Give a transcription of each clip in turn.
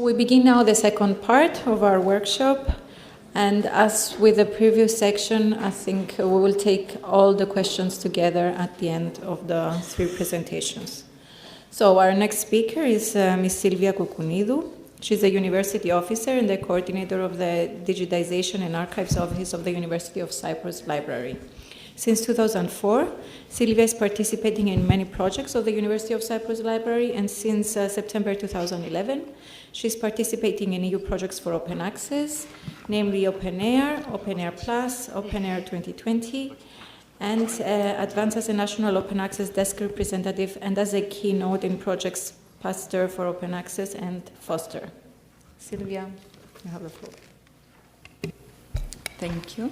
we begin now the second part of our workshop. And as with the previous section, I think we will take all the questions together at the end of the 3 presentations. So our next speaker is Ms. Sylvia Koukounidou. She's a university officer and the coordinator of the Digitization and Archives Office of the University of Cyprus Library. Since 2004, Sylvia is participating in many projects of the University of Cyprus Library, and since September 2011, she's participating in EU projects for open access, namely OpenAIRE, OpenAIRE Plus, OpenAIRE 2020, and advanced as a national open access desk representative and as a keynote in projects Pasteur for Open Access and Foster. Sylvia, you have the floor. Thank you.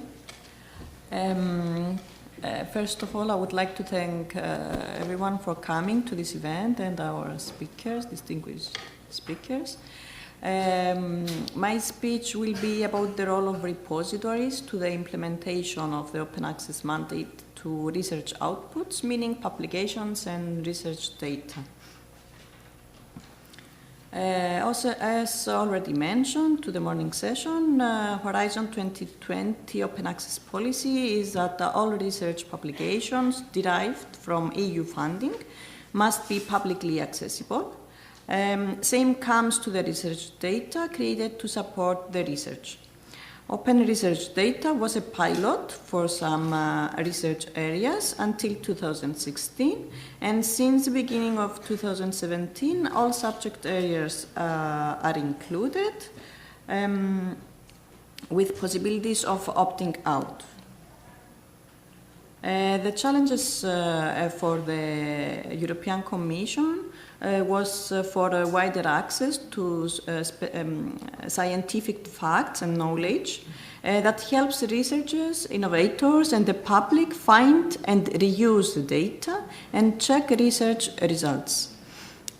First of all, I would like to thank everyone for coming to this event and our speakers, distinguished speakers. My speech will be about the role of repositories to the implementation of the open access mandate to research outputs, meaning publications and research data. Also, as already mentioned to the morning session, Horizon 2020 open access policy is that all research publications derived from EU funding must be publicly accessible. Same comes to the research data created to support the research. Open research data was a pilot for some research areas until 2016, and since the beginning of 2017, all subject areas are included with possibilities of opting out. The challenges for the European Commission was for wider access to scientific facts and knowledge that helps researchers, innovators, and the public find and reuse the data and check research results.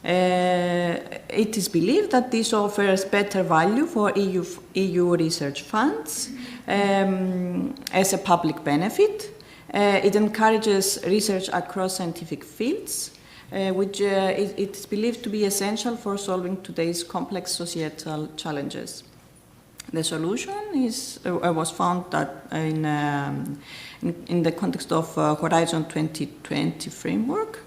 It is believed that this offers better value for EU research funds as a public benefit. It encourages research across scientific fields, which it is believed to be essential for solving today's complex societal challenges. The solution was found that in the context of Horizon 2020 framework,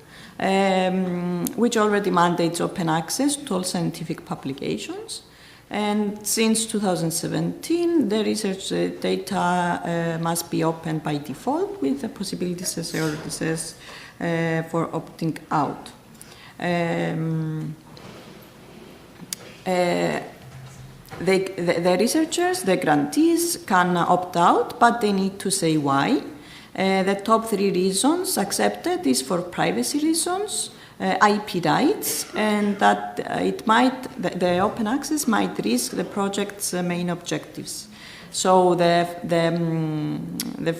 which already mandates open access to all scientific publications. And since 2017, the research data must be open by default with the possibilities, as I already says, for opting out. The researchers, the grantees, can opt out, but they need to say why. The top 3 reasons accepted is for privacy reasons, IP rights, and that the open access might risk the project's main objectives. So the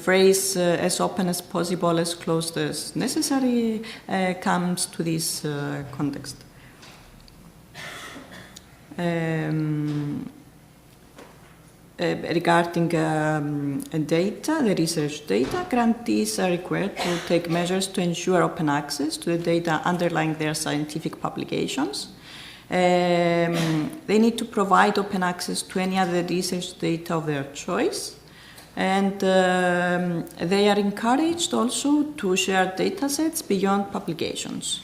phrase as open as possible, as closed as necessary, comes to this context. Regarding data, the research data, grantees are required to take measures to ensure open access to the data underlying their scientific publications. They need to provide open access to any other research data of their choice. And they are encouraged also to share data sets beyond publications.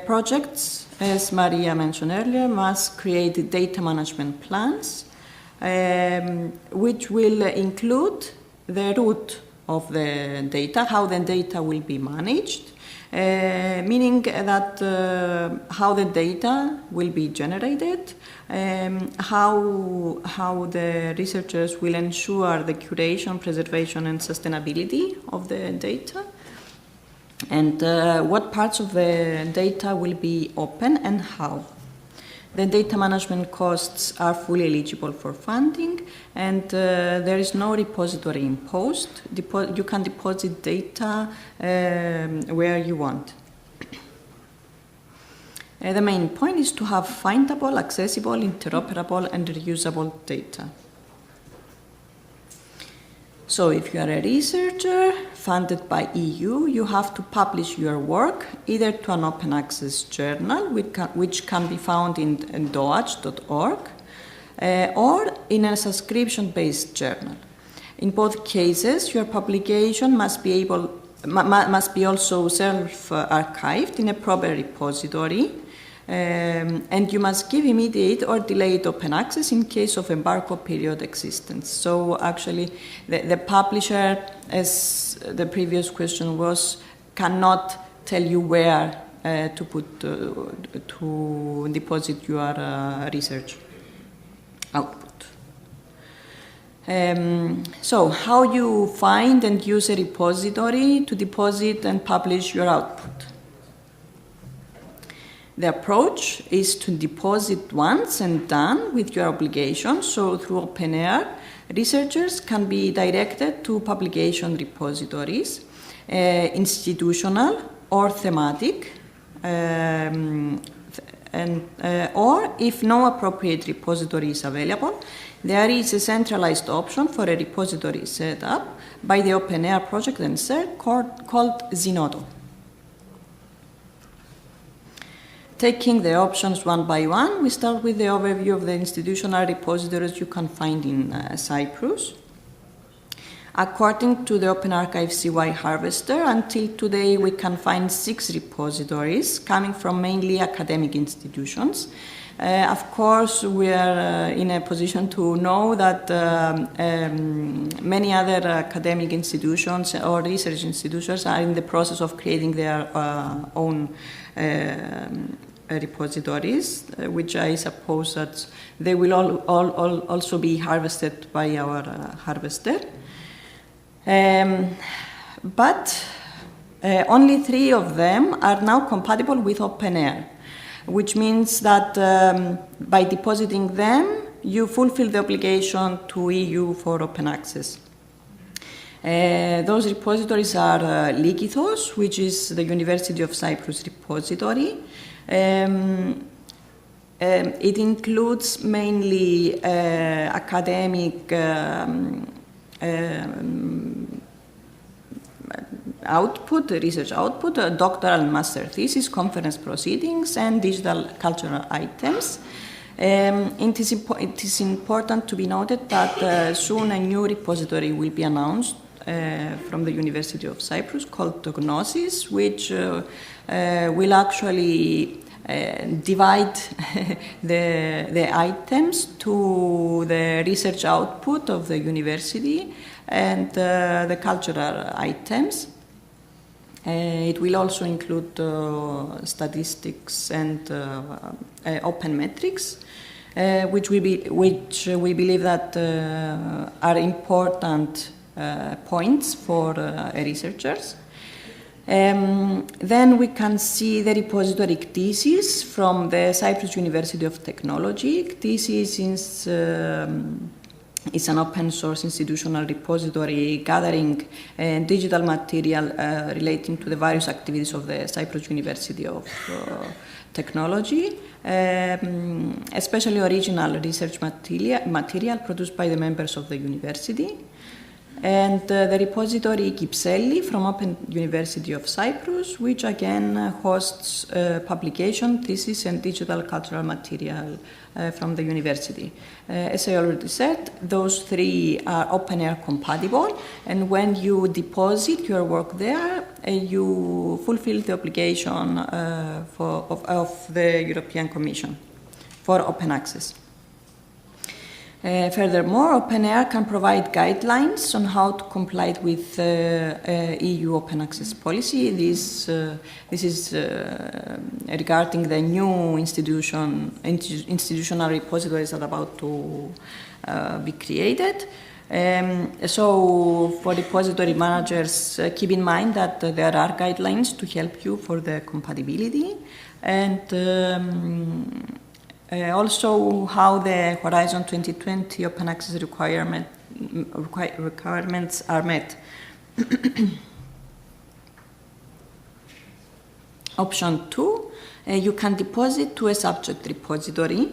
Projects, as Maria mentioned earlier, must create data management plans, which will include the route of the data, how the data will be managed, meaning that how the data will be generated, how the researchers will ensure the curation, preservation, and sustainability of the data, and what parts of the data will be open and how. The data management costs are fully eligible for funding, and there is no repository imposed. You can deposit data where you want. The main point is to have findable, accessible, interoperable, and reusable data. So if you are a researcher funded by EU, you have to publish your work either to an open access journal, which can be found in NOAD.org, or in a subscription-based journal. In both cases, your publication must be also self-archived in a proper repository, and you must give immediate or delayed open access in case of embargo period existence. So actually, the publisher, as the previous question was, cannot tell you where to deposit your research output. So how you find and use a repository to deposit and publish your output? The approach is to deposit once and done with your obligation. So through OpenAIRE, researchers can be directed to publication repositories, institutional or thematic, or if no appropriate repository is available, there is a centralized option for a repository set up by the OpenAIRE project themselves called Zenodo. Taking the options one by one, we start with the overview of the institutional repositories you can find in Cyprus. According to the Open Archive CY Harvester, until today we can find 6 repositories coming from mainly academic institutions. Of course, we are in a position to know that many other academic institutions or research institutions are in the process of creating their own repositories, which I suppose that they will also be harvested by our harvester. But only 3 of them are now compatible with OpenAIRE, which means that by depositing them, you fulfill the obligation to EU for open access. Those repositories are Likithos, which is the University of Cyprus repository. It includes mainly academic output, research output, doctoral and master thesis, conference proceedings, and digital cultural items. It is important to be noted that soon a new repository will be announced from the University of Cyprus called Gnosis, which will actually divide the items to the research output of the university and the cultural items. It will also include statistics and open metrics, which we believe that are important points for researchers. Then we can see the repository CTISIS from the Cyprus University of Technology. CTISIS is an open source institutional repository gathering digital material relating to the various activities of the Cyprus University of Technology, especially original research material produced by the members of the university. And the repository Kypseli from Open University of Cyprus, which again hosts publication, thesis, and digital cultural material from the university. As I already said, those 3 are OpenAIRE compatible, and when you deposit your work there, you fulfill the obligation of the European Commission for open access. Furthermore, OpenAIRE can provide guidelines on how to comply with EU open access policy. This is regarding the new institutional repositories that are about to be created. So for repository managers, keep in mind that there are guidelines to help you for the compatibility, and also how the Horizon 2020 open access requirements are met. Option 2, you can deposit to a subject repository.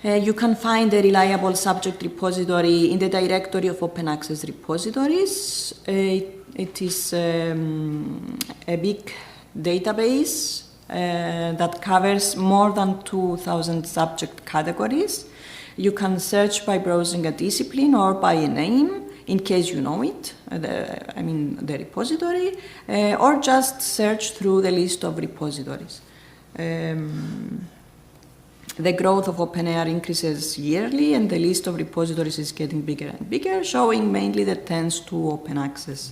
You can find a reliable subject repository in the directory of open access repositories. It is a big database that covers more than 2,000 subject categories. You can search by browsing a discipline or by a name, in case you know it, the repository, or just search through the list of repositories. The growth of OpenAIRE increases yearly, and the list of repositories is getting bigger and bigger, showing mainly the tends to open access.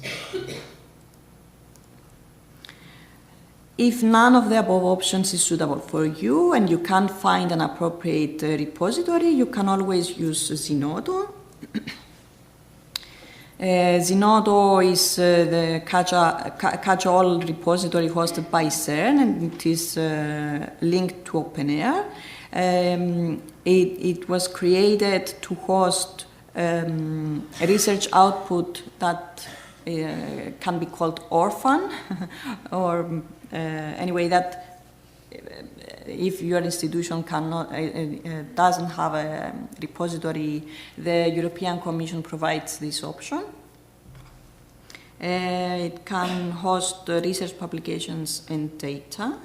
If none of the above options is suitable for you and you can't find an appropriate repository, you can always use Zenodo. Zenodo is the catch-all repository hosted by CERN, and it is linked to OpenAIRE. It was created to host a research output that can be called orphan, or anyway, that if your institution doesn't have a repository, the European Commission provides this option. It can host research publications and data.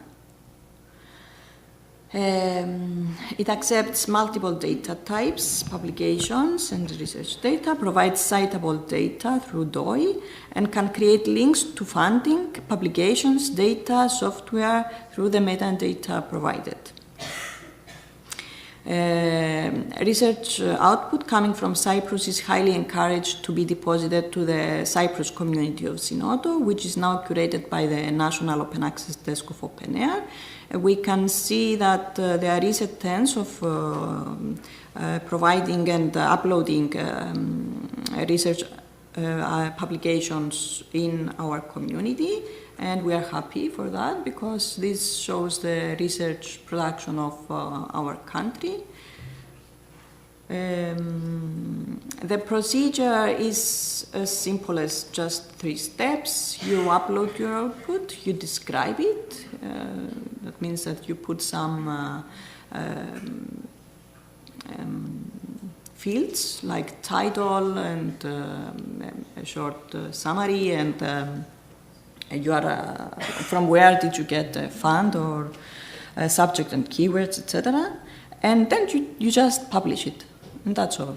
It accepts multiple data types, publications and research data, provides citable data through DOI, and can create links to funding, publications, data, software through the metadata provided. Research output coming from Cyprus is highly encouraged to be deposited to the Cyprus community of Zenodo, which is now curated by the National Open Access Desk of OpenAIRE. We can see that there is a tendency of providing and uploading research publications in our community, and we are happy for that because this shows the research production of our country. The procedure is as simple as just 3 steps. You upload your output, you describe it. That means that you put some fields like title and a short summary, and you are from where did you get a fund, or subject and keywords, etc. And then you just publish it, and that's all.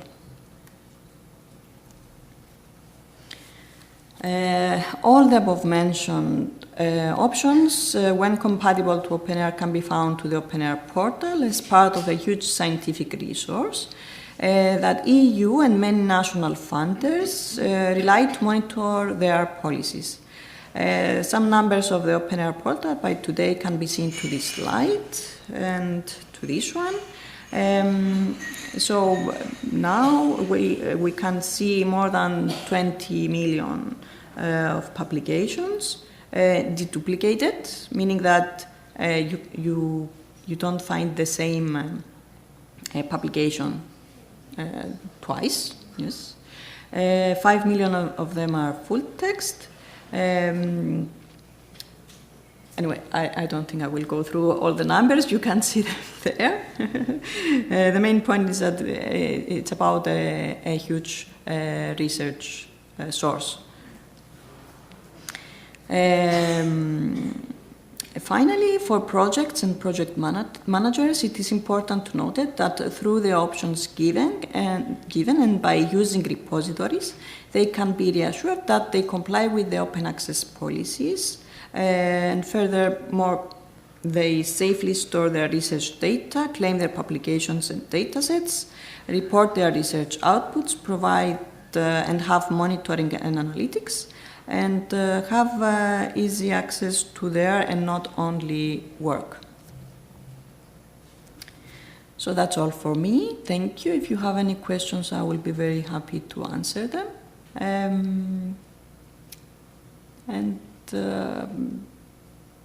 All the above mentioned options, when compatible to OpenAIRE, can be found to the OpenAIRE portal as part of a huge scientific resource that EU and many national funders rely to monitor their policies. Some numbers of the OpenAIRE portal by today can be seen to this slide and to this one. So now we can see more than 20 million of publications deduplicated, meaning that you don't find the same publication twice. Yes, 5 million of them are full text. Anyway, I don't think I will go through all the numbers. You can see them there. The main point is that it's about a huge research source. Finally, for projects and project managers, it is important to note that through the options given and by using repositories, they can be reassured that they comply with the open access policies, and furthermore, they safely store their research data, claim their publications and datasets, report their research outputs, provide and have monitoring and analytics, and have easy access to their and not only work. So that's all for me. Thank you. If you have any questions, I will be very happy to answer them.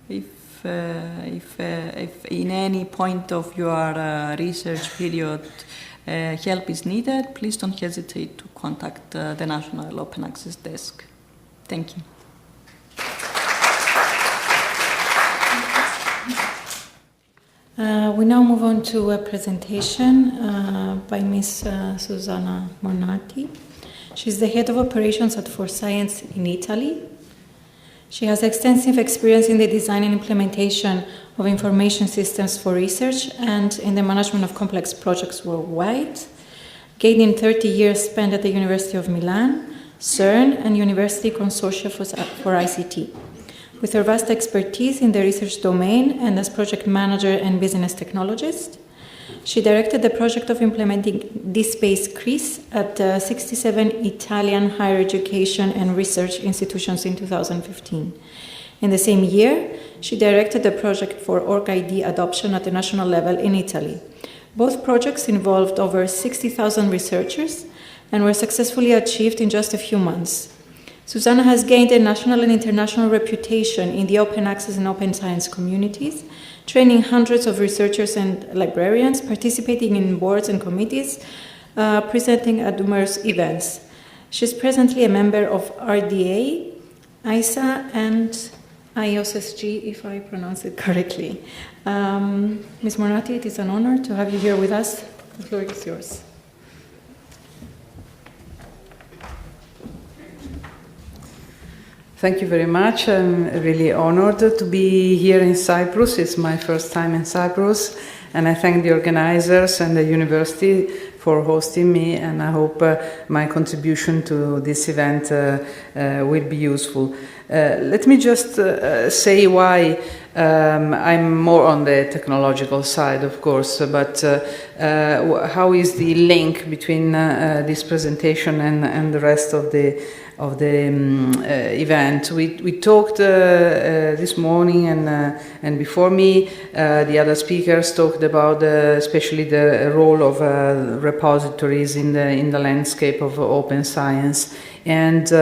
If in any point of your research period help is needed, please don't hesitate to contact the National Open Access Desk. Thank you. We now move on to a presentation by Ms. Susanna Mornati. She's the head of operations at Science in Italy. She has extensive experience in the design and implementation of information systems for research and in the management of complex projects worldwide, gaining 30 years spent at the University of Milan, CERN, and University Consortia for ICT. With her vast expertise in the research domain and as project manager and business technologist, she directed the project of implementing DSpace-CRIS at 67 Italian higher education and research institutions in 2015. In the same year, she directed the project for ORCID adoption at the national level in Italy. Both projects involved over 60,000 researchers and were successfully achieved in just a few months. Susanna has gained a national and international reputation in the open access and open science communities, training hundreds of researchers and librarians, participating in boards and committees, presenting at numerous events. She's presently a member of RDA, ISA, and IOSSG, if I pronounce it correctly. Ms. Mornati, it is an honor to have you here with us. The floor is yours. Thank you very much. I'm really honored to be here in Cyprus. It's my first time in Cyprus, and I thank the organizers and the university for hosting me, and I hope my contribution to this event will be useful. Let me just say why I'm more on the technological side, of course, but how is the link between this presentation and the rest of the event. We talked this morning, and before me, the other speakers talked about especially the role of repositories in the landscape of open science. And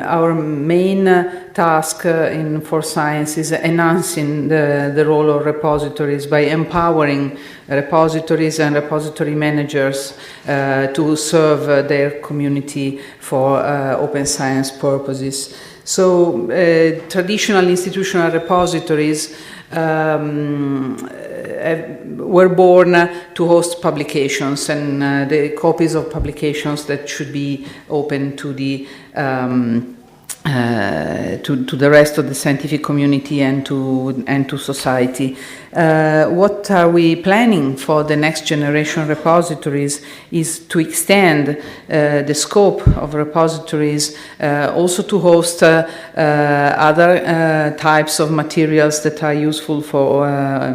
our main task for science is enhancing the role of repositories by empowering repositories and repository managers to serve their community for open science purposes. So traditional institutional repositories were born to host publications and the copies of publications that should be open to the rest of the scientific community and to society. What are we planning for the next generation repositories is to extend the scope of repositories also to host other types of materials that are useful for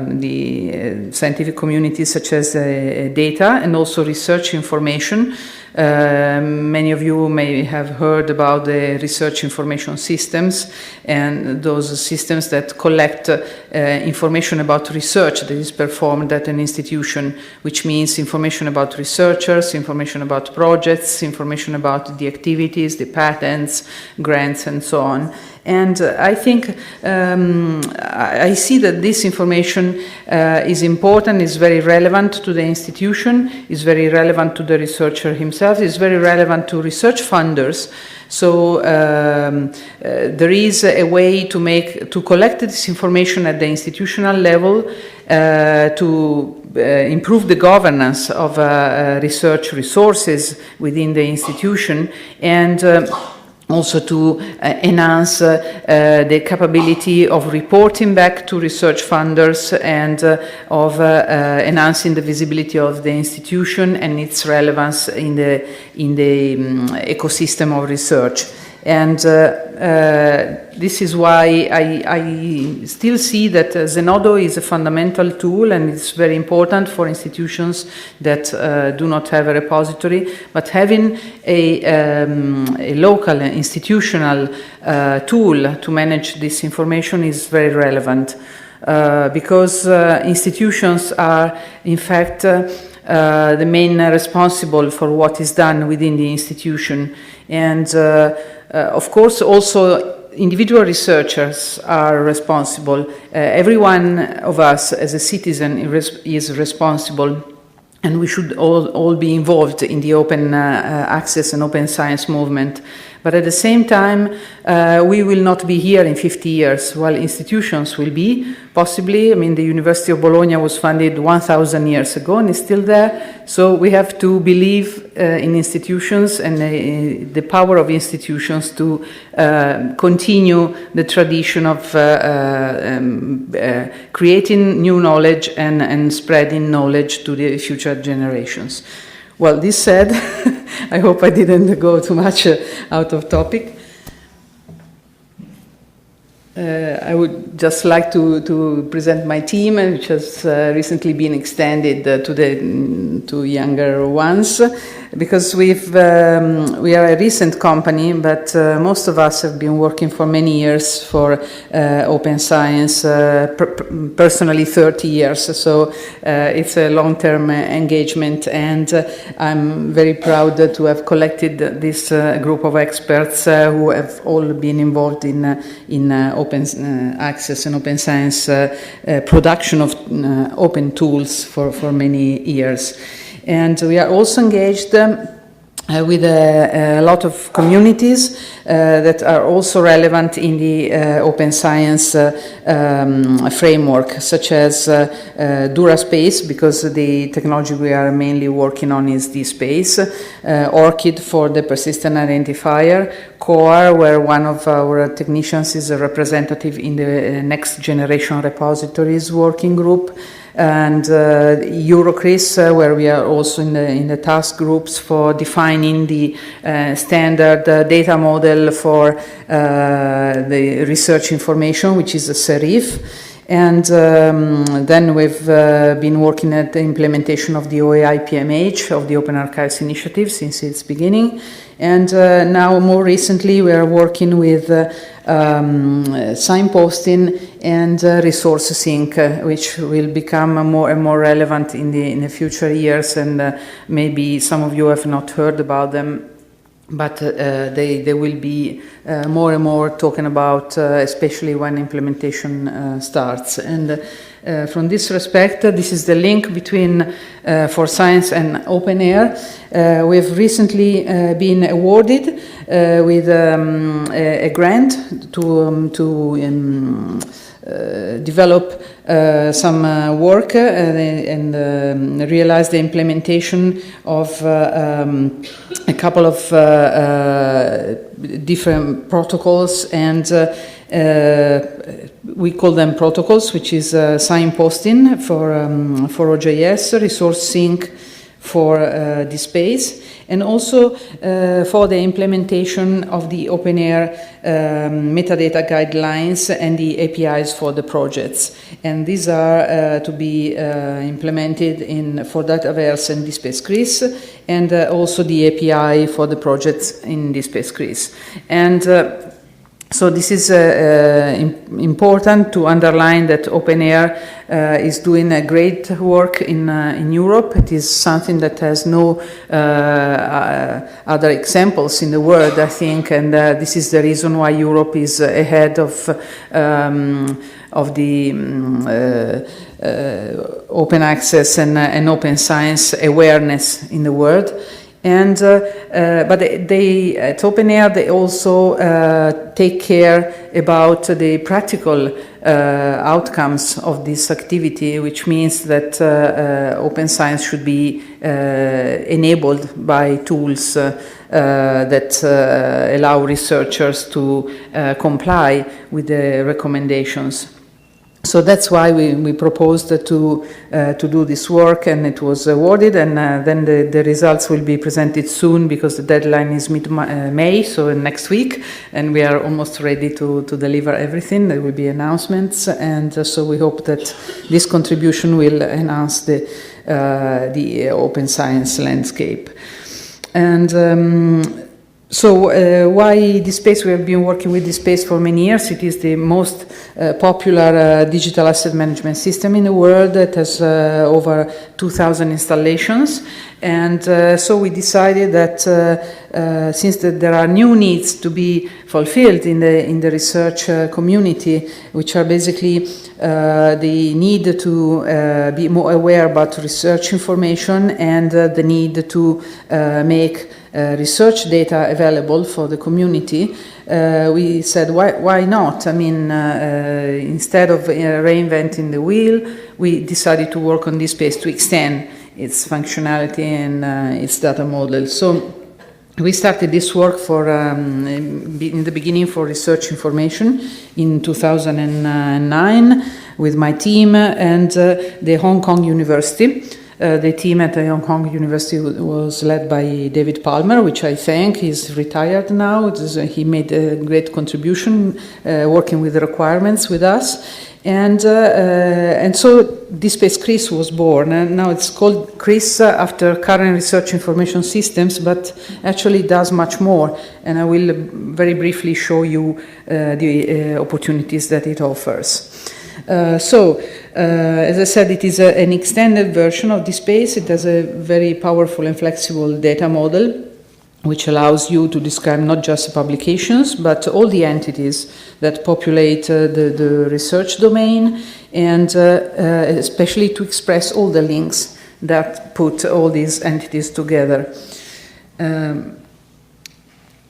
the scientific community, such as data and also research information. Many of you may have heard about the research information systems and those systems that collect information about research that is performed at an institution, which means information about researchers, information about projects, information about the activities, the patents, grants, and so on. And I think I see that this information is important, is very relevant to the institution, is very relevant to the researcher himself, is very relevant to research funders. So there is a way to collect this information at the institutional level to improve the governance of research resources within the institution, and also to enhance the capability of reporting back to research funders and of enhancing the visibility of the institution and its relevance in the ecosystem of research. And this is why I still see that Zenodo is a fundamental tool, and it's very important for institutions that do not have a repository, but having a local institutional tool to manage this information is very relevant, because institutions are in fact the main responsible for what is done within the institution. And of course, also individual researchers are responsible. Every one of us as a citizen is responsible, and we should all be involved in the open access and open science movement. But at the same time, we will not be here in 50 years, while institutions will be, possibly. I mean, the University of Bologna was founded 1,000 years ago and is still there. So we have to believe in institutions and the power of institutions to continue the tradition of creating new knowledge and spreading knowledge to the future generations. Well, this said, I hope I didn't go too much out of topic. I would just like to present my team, which has recently been extended to younger ones, because we are a recent company, but most of us have been working for many years for open science, personally 30 years, so it's a long-term engagement, and I'm very proud to have collected this group of experts who have all been involved in open access and open science production of open tools for many years. And we are also engaged with a lot of communities that are also relevant in the open science framework, such as DuraSpace, because the technology we are mainly working on is DSpace, ORCID for the persistent identifier, CORE, where one of our technicians is a representative in the next generation repositories working group, and EuroCRIS, where we are also in the task groups for defining the standard data model for the research information, which is a SERIF. And then we've been working at the implementation of the OAI PMH of the Open Archives initiative since its beginning. And now more recently we are working with signposting and resource sync, which will become more and more relevant in the future years, and maybe some of you have not heard about them, but they will be more and more talking about, especially when implementation starts. And from this respect, this is the link between For Science and OpenAIRE. We have recently been awarded with a grant to develop some work and realize the implementation of a couple of different protocols, and we call them protocols, which is signposting for OJS, resource sync for DSpace, and also for the implementation of the OpenAIRE metadata guidelines and the APIs for the projects. And these are to be implemented for Dataverse and DSpace-CRIS, and also the API for the projects in DSpace-CRIS. And so this is important to underline that OpenAIRE is doing a great work in Europe. It is something that has no other examples in the world, I think, and this is the reason why Europe is ahead of the open access and open science awareness in the world. And but they at OpenAIRE they also take care about the practical outcomes of this activity, which means that open science should be enabled by tools that allow researchers to comply with the recommendations. So that's why we proposed to do this work, and it was awarded, and then the results will be presented soon, because the deadline is mid-May, so next week, and we are almost ready to deliver everything. There will be announcements, and so we hope that this contribution will enhance the open science landscape. And so why DSpace? We have been working with DSpace for many years. It is the most popular digital asset management system in the world. It has over 2,000 installations, And so we decided that since there are new needs to be fulfilled in the research community, which are basically the need to be more aware about research information and the need to make research data available for the community, we said, why not? I mean, instead of reinventing the wheel, we decided to work on DSpace to extend its functionality and its data model. So we started this work for in the beginning for research information in 2009 with my team and the Hong Kong University. The team at the Hong Kong University was led by David Palmer, which I thank. He's retired now. He made a great contribution working with the requirements with us. And so DSpace-CRIS was born. And now it's called CRIS after Current Research Information Systems, but actually does much more. And I will very briefly show you the opportunities that it offers. As I said, it is an extended version of DSpace. It has a very powerful and flexible data model, which allows you to describe not just publications, but all the entities that populate the research domain, and especially to express all the links that put all these entities together.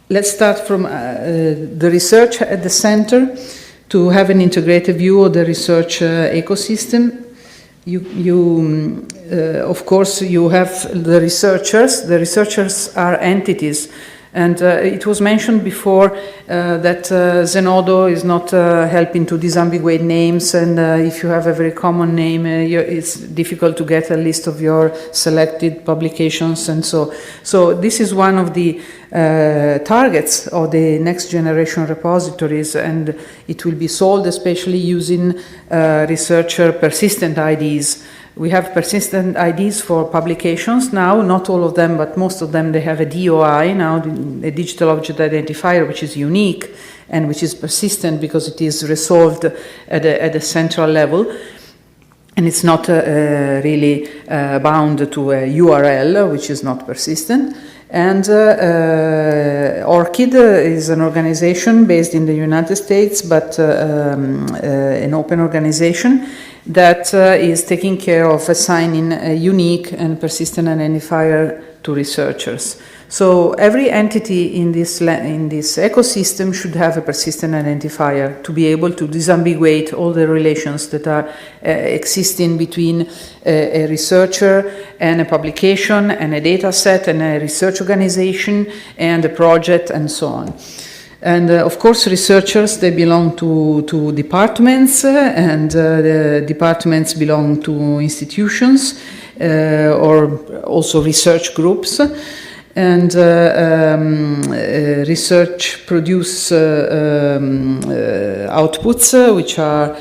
Let's start from the research at the center. To have an integrated view of the research ecosystem, of course, you have the researchers. The researchers are entities. And it was mentioned before that Zenodo is not helping to disambiguate names, and if you have a very common name, it's difficult to get a list of your selected publications, and so this is one of the targets of the next generation repositories, and it will be solved especially using researcher persistent IDs. We have persistent IDs for publications now, not all of them, but most of them, they have a DOI now, a digital object identifier, which is unique and which is persistent because it is resolved at a central level. And it's not really bound to a URL, which is not persistent. And ORCID is an organization based in the United States, but an open organization that is taking care of assigning a unique and persistent identifier to researchers. So every entity in this ecosystem should have a persistent identifier to be able to disambiguate all the relations that are existing between a researcher and a publication and a data set and a research organization and a project and so on. And of course, researchers, they belong to departments, and the departments belong to institutions or also research groups. And research produce outputs, which are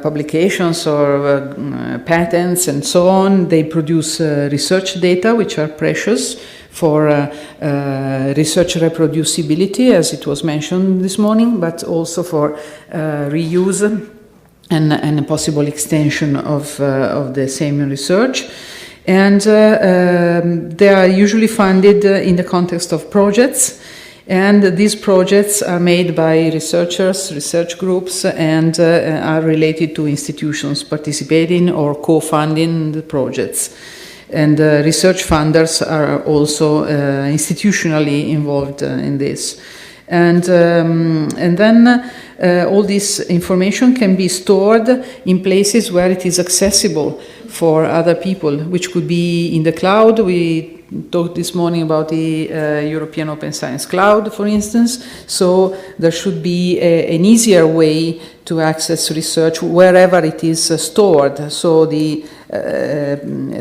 publications or patents and so on. They produce research data, which are precious for research reproducibility, as it was mentioned this morning, but also for reuse and a possible extension of the same research. And they are usually funded in the context of projects, and these projects are made by researchers, research groups, and are related to institutions participating or co-funding the projects. And research funders are also institutionally involved in this. And then all this information can be stored in places where it is accessible for other people, which could be in the cloud. We talked this morning about the European Open Science Cloud, for instance. So there should be an easier way to access research wherever it is stored. So the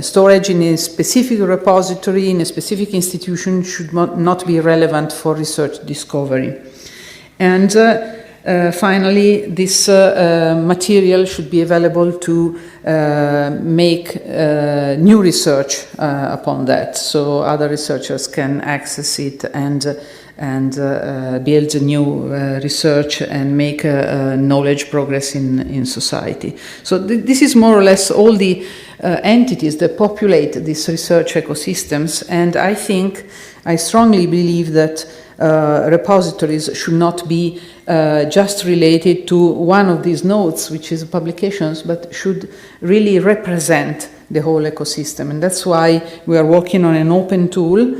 storage in a specific repository, in a specific institution, should not be relevant for research discovery. And finally, this material should be available to make new research upon that, so other researchers can access it and build new research and make knowledge progress in society. So this is more or less all the entities that populate these research ecosystems, and I strongly believe that repositories should not be just related to one of these nodes, which is publications, but should really represent the whole ecosystem. And that's why we are working on an open tool,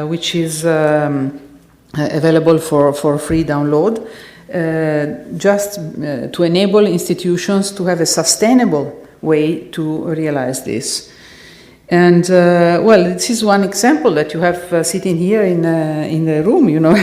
which is available for free download, just to enable institutions to have a sustainable way to realize this. And well, this is one example that you have sitting here in the room. You know,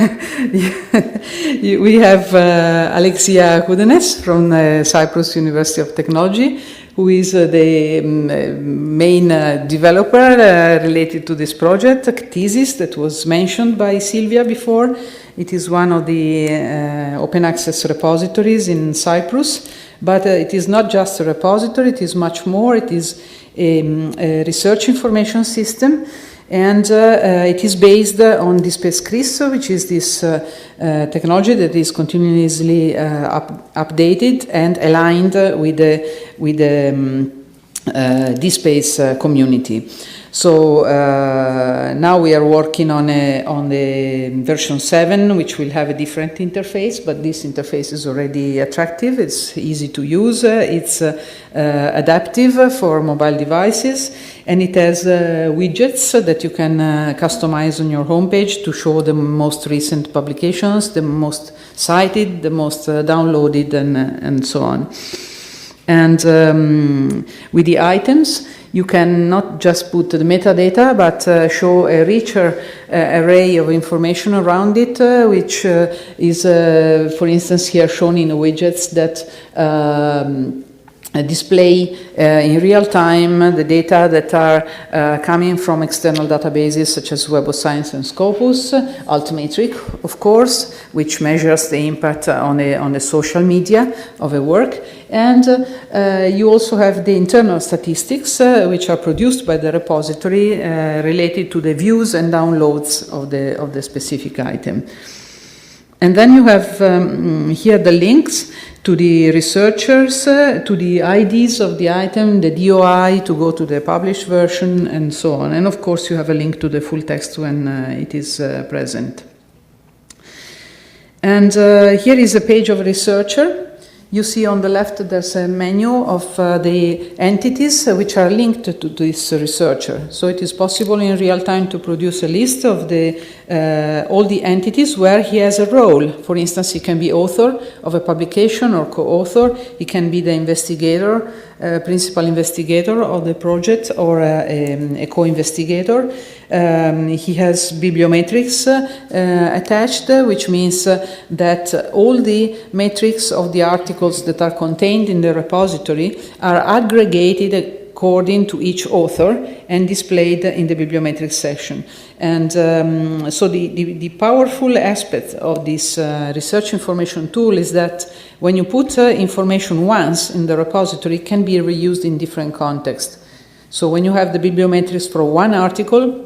we have Alexia Koudenes from Cyprus University of Technology, who is the main developer related to this project, thesis that was mentioned by Sylvia before. It is one of the open access repositories in Cyprus, but it is not just a repository, it is much more. It is a research information system, and it is based on DSpace-CRIS, which is this technology that is continuously updated and aligned with the DSpace community. So now we are working on the version 7, which will have a different interface, but this interface is already attractive. It's easy to use. It's adaptive for mobile devices, and it has widgets that you can customize on your homepage to show the most recent publications, the most cited, the most downloaded, and so on. And with the items, you can not just put the metadata, but show a richer array of information around it, which is, for instance, here shown in the widgets that display in real time the data that are coming from external databases such as Web of Science and Scopus, Altmetric, of course, which measures the impact on the social media of a work, and you also have the internal statistics which are produced by the repository related to the views and downloads of the specific item. And then you have here the links to the researchers, to the IDs of the item, the DOI to go to the published version, and so on. And of course, you have a link to the full text when it is present. And here is a page of a researcher. You see on the left there's a menu of the entities which are linked to this researcher. So it is possible in real time to produce a list of all the entities where he has a role. For instance, he can be author of a publication or co-author. He can be the investigator, principal investigator of the project, or a co-investigator. He has bibliometrics attached, which means that all the metrics of the articles that are contained in the repository are aggregated according to each author and displayed in the bibliometrics section. And so the powerful aspect of this research information tool is that when you put information once in the repository, it can be reused in different contexts. So when you have the bibliometrics for one article,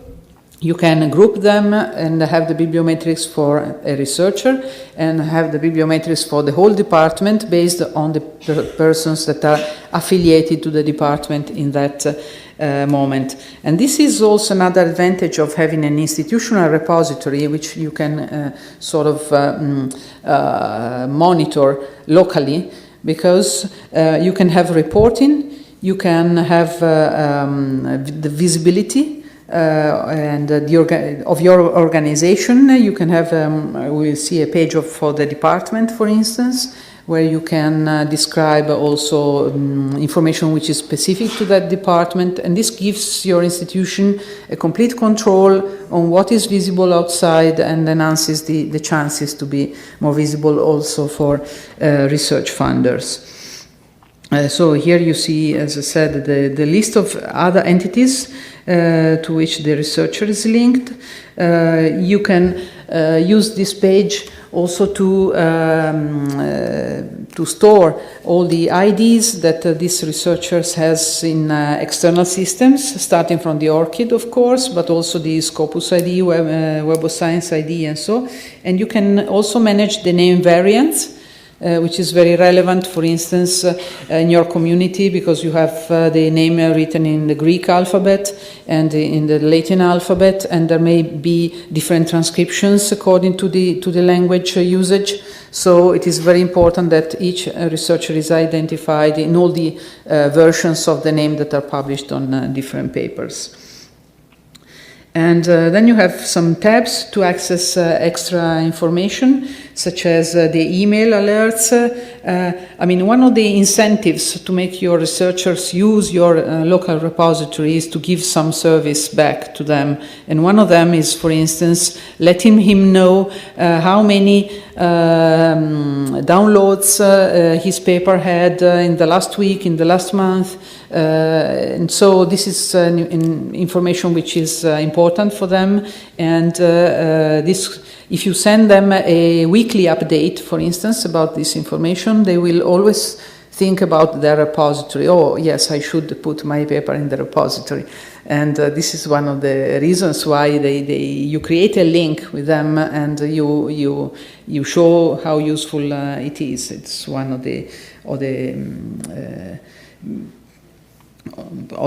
you can group them and have the bibliometrics for a researcher and have the bibliometrics for the whole department based on the persons that are affiliated to the department in that moment. And this is also another advantage of having an institutional repository, which you can sort of monitor locally, because you can have reporting, you can have the visibility and of your organization. You can have, we'll see a page for the department, for instance, where you can describe also information which is specific to that department, and this gives your institution a complete control on what is visible outside and enhances the chances to be more visible also for research funders. So here you see, as I said, the list of other entities to which the researcher is linked. You can use this page also to store all the IDs that these researchers has in external systems, starting from the ORCID, of course, but also the Scopus ID, Web of Science ID, and so. And you can also manage the name variants, which is very relevant, for instance, in your community, because you have the name written in the Greek alphabet and in the Latin alphabet, and there may be different transcriptions according to the language usage. So it is very important that each researcher is identified in all the versions of the name that are published on different papers. And then you have some tabs to access extra information, such as the email alerts. I mean, one of the incentives to make your researchers use your local repository is to give some service back to them. And one of them is, for instance, letting him know how many downloads his paper had in the last week, in the last month. And so this is information which is important for them. And if you send them a weekly update, for instance, about this information, they will always think about their repository. Oh, yes, I should put my paper in the repository. And this is one of the reasons why you create a link with them, and you show how useful it is. It's one of the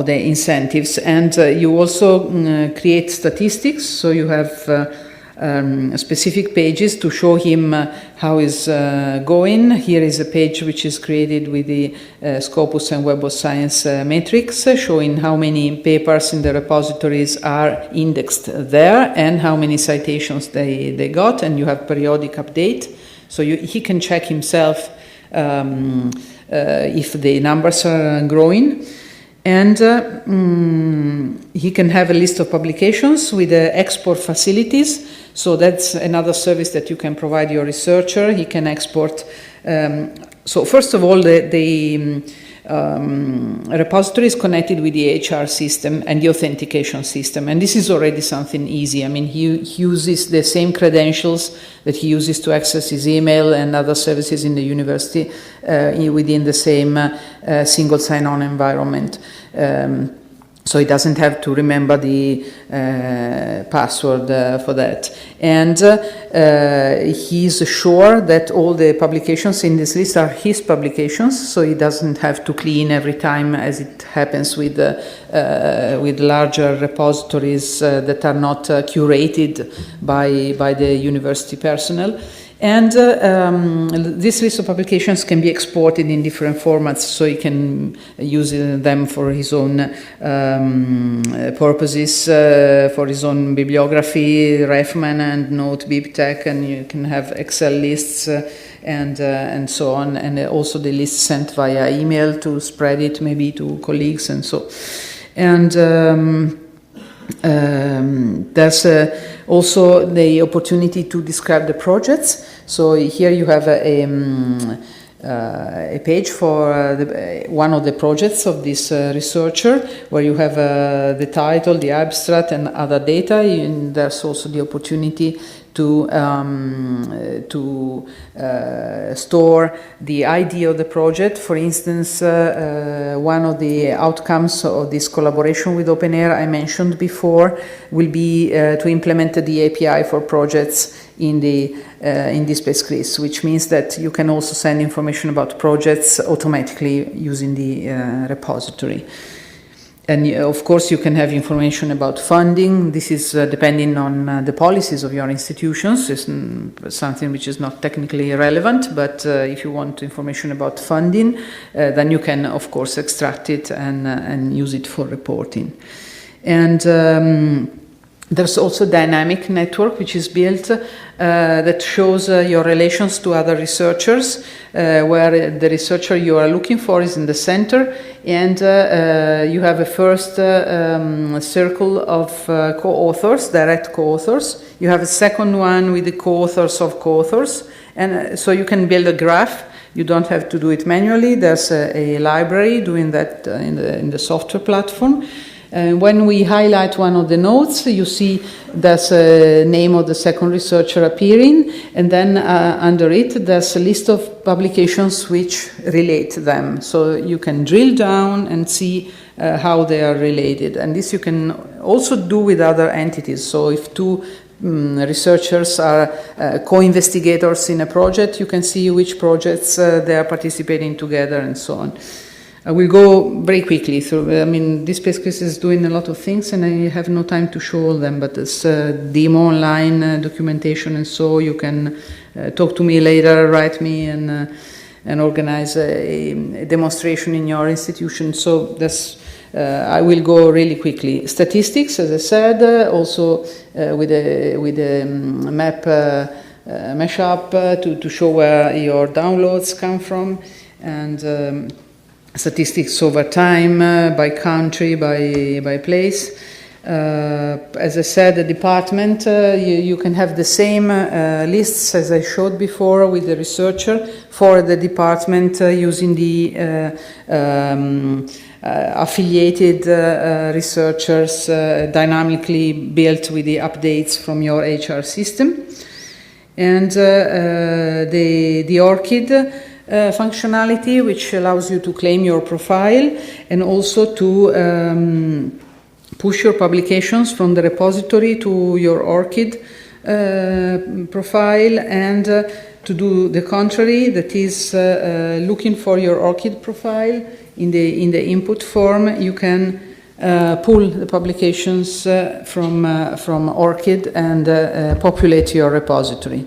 incentives. And you also create statistics, so you have specific pages to show him how is going. Here is a page which is created with the Scopus and Web of Science metrics, showing how many papers in the repositories are indexed there and how many citations they got, and you have periodic update. So he can check himself if the numbers are growing. And he can have a list of publications with export facilities. So that's another service that you can provide your researcher. He can export. So first of all, the repository is connected with the HR system and the authentication system. And this is already something easy. I mean, he uses the same credentials that he uses to access his email and other services in the university within the same single sign-on environment. So he doesn't have to remember the password for that. And he's sure that all the publications in this list are his publications, so he doesn't have to clean every time, as it happens with larger repositories that are not curated by the university personnel. And this list of publications can be exported in different formats, so he can use them for his own purposes, for his own bibliography, Refman and Note BibTeX, and you can have Excel lists and so on, and also the list sent via email to spread it maybe to colleagues and so. And there's also the opportunity to describe the projects. So here you have a page for one of the projects of this researcher, where you have the title, the abstract, and other data. And there's also the opportunity to store the ID of the project. For instance, one of the outcomes of this collaboration with OpenAIRE I mentioned before will be to implement the API for projects in DSpace-CRIS, which means that you can also send information about projects automatically using the repository. And of course, you can have information about funding. This is depending on the policies of your institutions. It's something which is not technically relevant, but if you want information about funding, then you can, of course, extract it and use it for reporting. And there's also a dynamic network which is built that shows your relations to other researchers, where the researcher you are looking for is in the center, and you have a first circle of co-authors, direct co-authors. You have a second one with the co-authors of co-authors, and so you can build a graph. You don't have to do it manually. There's a library doing that in the software platform. When we highlight one of the nodes, you see there's a name of the second researcher appearing, and then under it there's a list of publications which relate them. So you can drill down and see how they are related. And this you can also do with other entities. So if two researchers are co-investigators in a project, you can see which projects they are participating together and so on. I will go very quickly through. I mean, DSpace-CRIS is doing a lot of things, and I have no time to show all them. But there's demo online, documentation, and so you can talk to me later, write me, and organize a demonstration in your institution. So that's. I will go really quickly. Statistics, as I said, also with a map mashup to show where your downloads come from, and statistics over time, by country, by place. As I said, the department, you can have the same lists as I showed before with the researcher for the department using the affiliated researchers dynamically built with the updates from your HR system. And the ORCID functionality, which allows you to claim your profile and also to push your publications from the repository to your ORCID profile, and to do the contrary, that is looking for your ORCID profile in the input form. You can pull the publications from ORCID and populate your repository.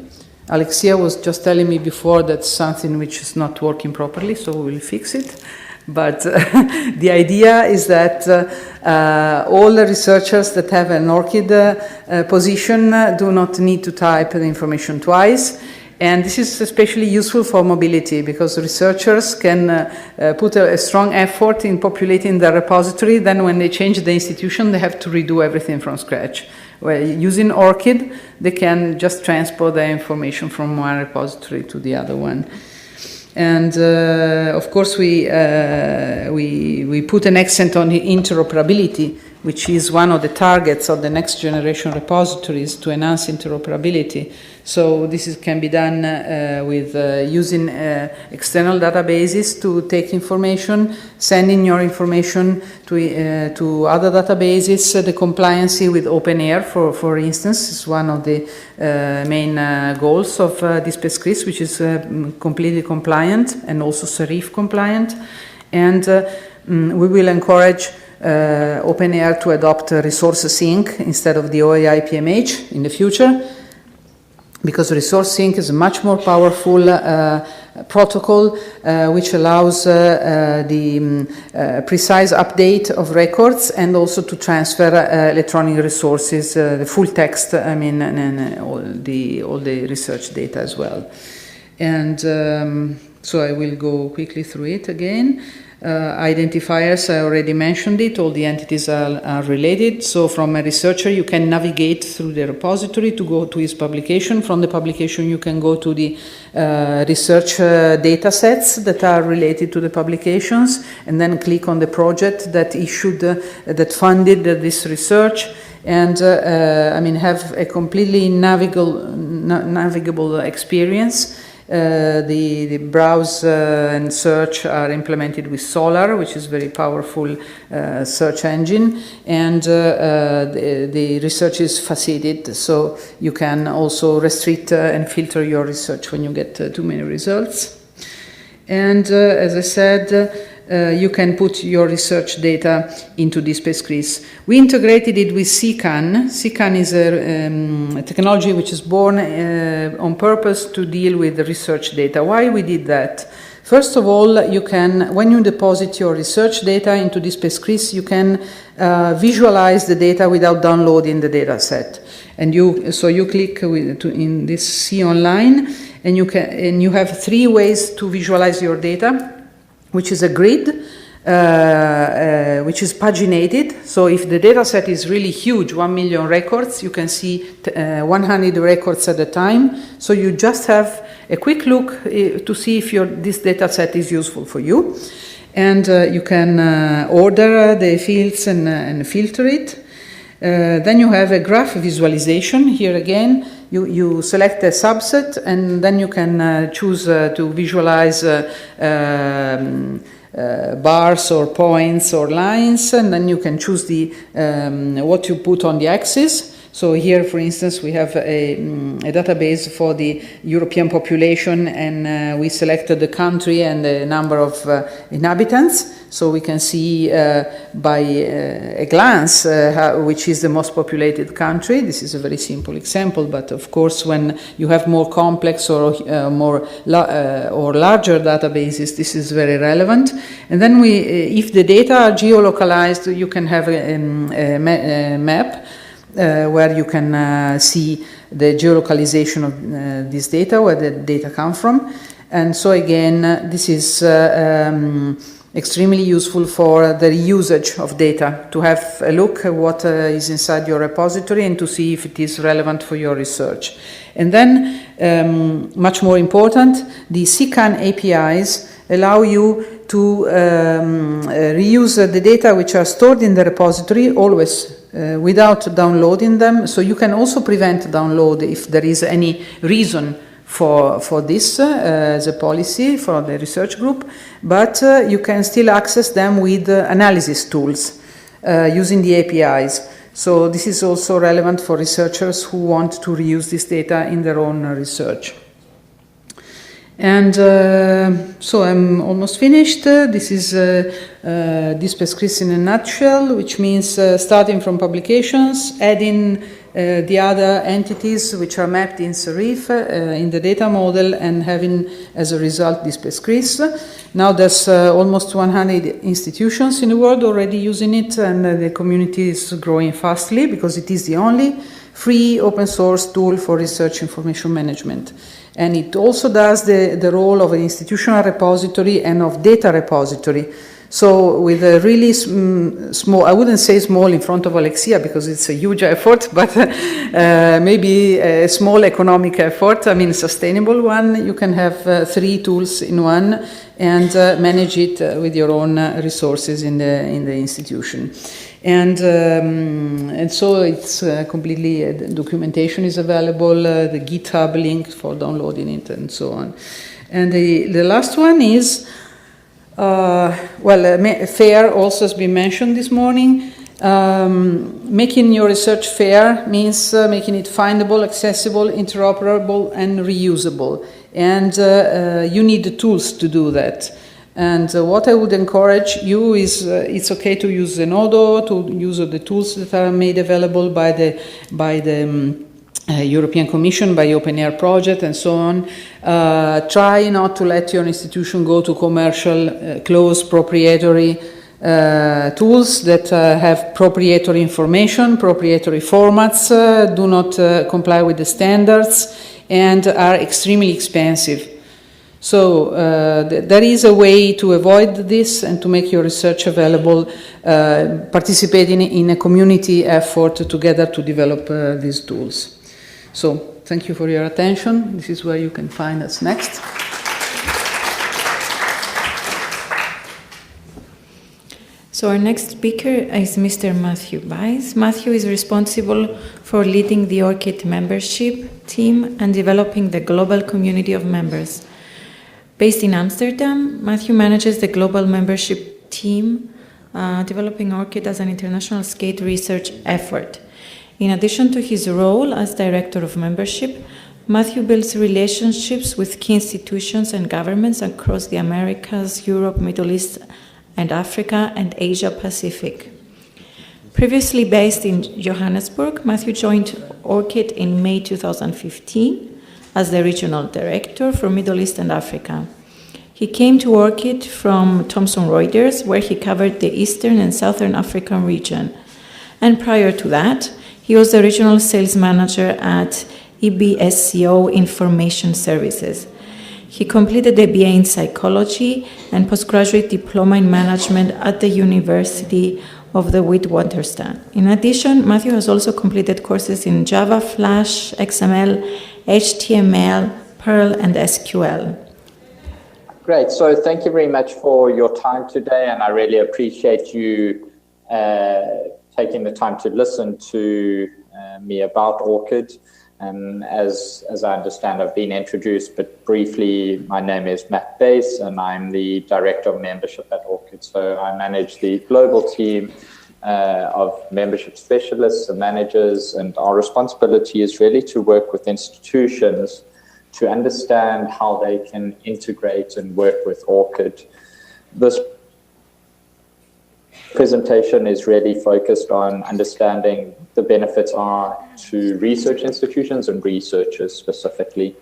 Alexia was just telling me before that's something which is not working properly, so we'll fix it. But the idea is that all the researchers that have an ORCID position do not need to type the information twice. And this is especially useful for mobility, because researchers can put a strong effort in populating their repository. Then when they change the institution, they have to redo everything from scratch. Well, using ORCID, they can just transport the information from one repository to the other one. And of course, we put an accent on interoperability, which is one of the targets of the next generation repositories, to enhance interoperability. So this can be done with using external databases to take information, sending your information to other databases. The compliancy with OpenAIRE, for instance, is one of the main goals of DSpace-CRIS, which is completely compliant and also Serif compliant. And we will encourage OpenAIRE to adopt resource sync instead of the OAI PMH in the future, because resource sync is a much more powerful protocol which allows the precise update of records and also to transfer electronic resources, the full text, I mean, and all the research data as well. And so I will go quickly through it again. Identifiers, I already mentioned it, all the entities are related. So from a researcher, you can navigate through the repository to go to his publication. From the publication, you can go to the research data sets that are related to the publications, and then click on the project that issued, that funded this research, and I mean, have a completely navigable experience. The browse and search are implemented with Solar, which is very powerful search engine, and the research is faceted, so you can also restrict and filter your research when you get too many results. And as I said, you can put your research data into DSpace-CRIS. We integrated it with CCAN. CCAN is a technology which is born on purpose to deal with the research data. Why we did that? First of all, you can, when you deposit your research data into DSpace-CRIS, you can visualize the data without downloading the data set. And you click in this See Online, and you have 3 ways to visualize your data, which is a grid, which is paginated. So if the data set is really huge, 1 million records, you can see 100 records at a time. So you just have a quick look to see if this data set is useful for you. and you can order the fields and filter it. Then you have a graph visualization. Here again, you select a subset, and then you can choose to visualize bars or points or lines, and then you can choose the what you put on the axis. So here, for instance, we have a database for the European population, and we selected the country and the number of inhabitants. So we can see by a glance which is the most populated country. This is a very simple example, but of course, when you have more complex or larger databases, this is very relevant. And then if the data are geolocalized, you can have a map. Where you can see the geolocalization of this data, where the data come from. And so again, this is extremely useful for the usage of data, to have a look at what is inside your repository and to see if it is relevant for your research. And then, much more important, the CCAN APIs allow you to reuse the data which are stored in the repository always without downloading them. So you can also prevent download if there is any reason for this as a policy for the research group, but you can still access them with analysis tools using the APIs. So this is also relevant for researchers who want to reuse this data in their own research. And so I'm almost finished. This is DSpace-CRIS in a nutshell, which means starting from publications, adding the other entities which are mapped in Serif in the data model, and having as a result DSpace-CRIS. Now there's almost 100 institutions in the world already using it, and the community is growing fastly because it is the only free open source tool for research information management. And it also does the role of an institutional repository and of data repository. So with a really small, I wouldn't say small in front of Alexia because it's a huge effort, but maybe a small economic effort, I mean sustainable one, you can have 3 tools in one and manage it with your own resources in the institution. And so it's completely, the documentation is available, the GitHub link for downloading it, and so on. And the last one is, fair also has been mentioned this morning. Making your research fair means making it findable, accessible, interoperable, and reusable. And you need the tools to do that. And what I would encourage you is it's okay to use Zenodo, to use the tools that are made available by the European Commission, by OpenAIRE project, and so on. Try not to let your institution go to commercial, closed, proprietary tools that have proprietary information, proprietary formats, do not comply with the standards, and are extremely expensive. So there is a way to avoid this and to make your research available, participating in a community effort together to develop these tools. So thank you for your attention. This is where you can find us next. So our next speaker is Mr. Matthew Bice. Matthew is responsible for leading the ORCID membership team and developing the global community of members. Based in Amsterdam, Matthew manages the global membership team, developing ORCID as an international scale research effort. In addition to his role as Director of Membership, Matthew builds relationships with key institutions and governments across the Americas, Europe, Middle East, and Africa, and Asia Pacific. Previously based in Johannesburg, Matthew joined ORCID in May 2015 as the Regional Director for Middle East and Africa. He came to ORCID from Thomson Reuters, where he covered the Eastern and Southern African region. And prior to that, he was the Regional Sales Manager at EBSCO Information Services. He completed a BA in Psychology and postgraduate diploma in Management at the University of the Witwatersrand. In addition, Matthew has also completed courses in Java, Flash, XML, HTML, Perl, and SQL. Great. So thank you very much for your time today, and I really appreciate you taking the time to listen to me about ORCID. As I understand, I've been introduced, but briefly, my name is Matt Bass, and I'm the Director of Membership at ORCID. So I manage the global team of membership specialists and managers, and our responsibility is really to work with institutions to understand how they can integrate and work with ORCID. This presentation is really focused on understanding the benefits are to research institutions and researchers specifically.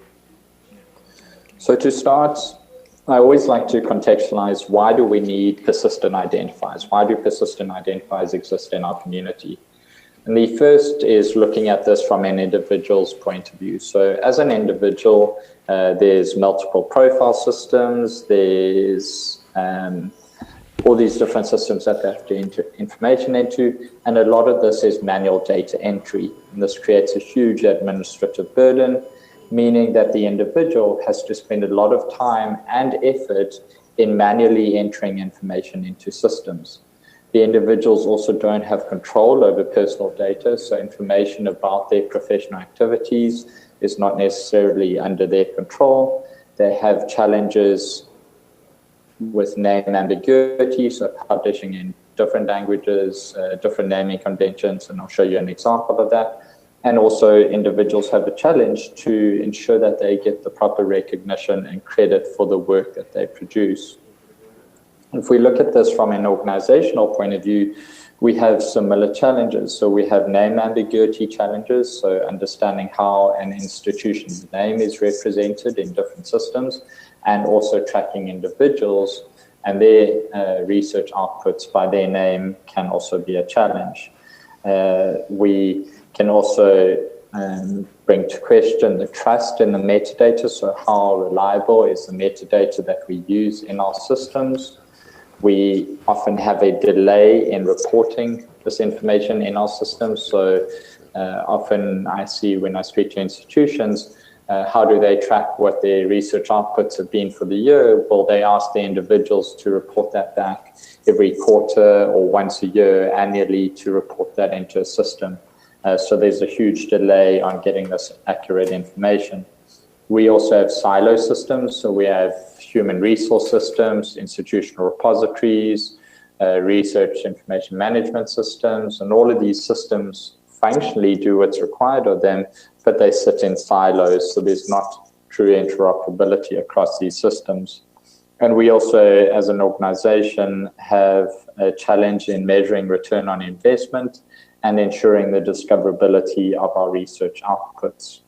So to start, I always like to contextualize, why do we need persistent identifiers? Why do persistent identifiers exist in our community? And the first is looking at this from an individual's point of view. So as an individual, there's multiple profile systems, there's all these different systems that they have to enter information into, and a lot of this is manual data entry. And this creates a huge administrative burden, meaning that the individual has to spend a lot of time and effort in manually entering information into systems. The individuals also don't have control over personal data, so information about their professional activities is not necessarily under their control. They have challenges with name ambiguity, so publishing in different languages, different naming conventions, and I'll show you an example of that. And also individuals have a challenge to ensure that they get the proper recognition and credit for the work that they produce. If we look at this from an organizational point of view, we have similar challenges. So we have name ambiguity challenges, so understanding how an institution's name is represented in different systems, and also tracking individuals and their research outputs by their name can also be a challenge. We can also bring to question the trust in the metadata, so how reliable is the metadata that we use in our systems. We often have a delay in reporting this information in our systems. So often I see when I speak to institutions, how do they track what their research outputs have been for the year? Well, they ask the individuals to report that back every quarter or once a year annually to report that into a system. So there's a huge delay on getting this accurate information. We also have silo systems. So we have human resource systems, institutional repositories, research information management systems, and all of these systems functionally do what's required of them, but they sit in silos, so there's not true interoperability across these systems. And we also, as an organization, have a challenge in measuring return on investment and ensuring the discoverability of our research outputs.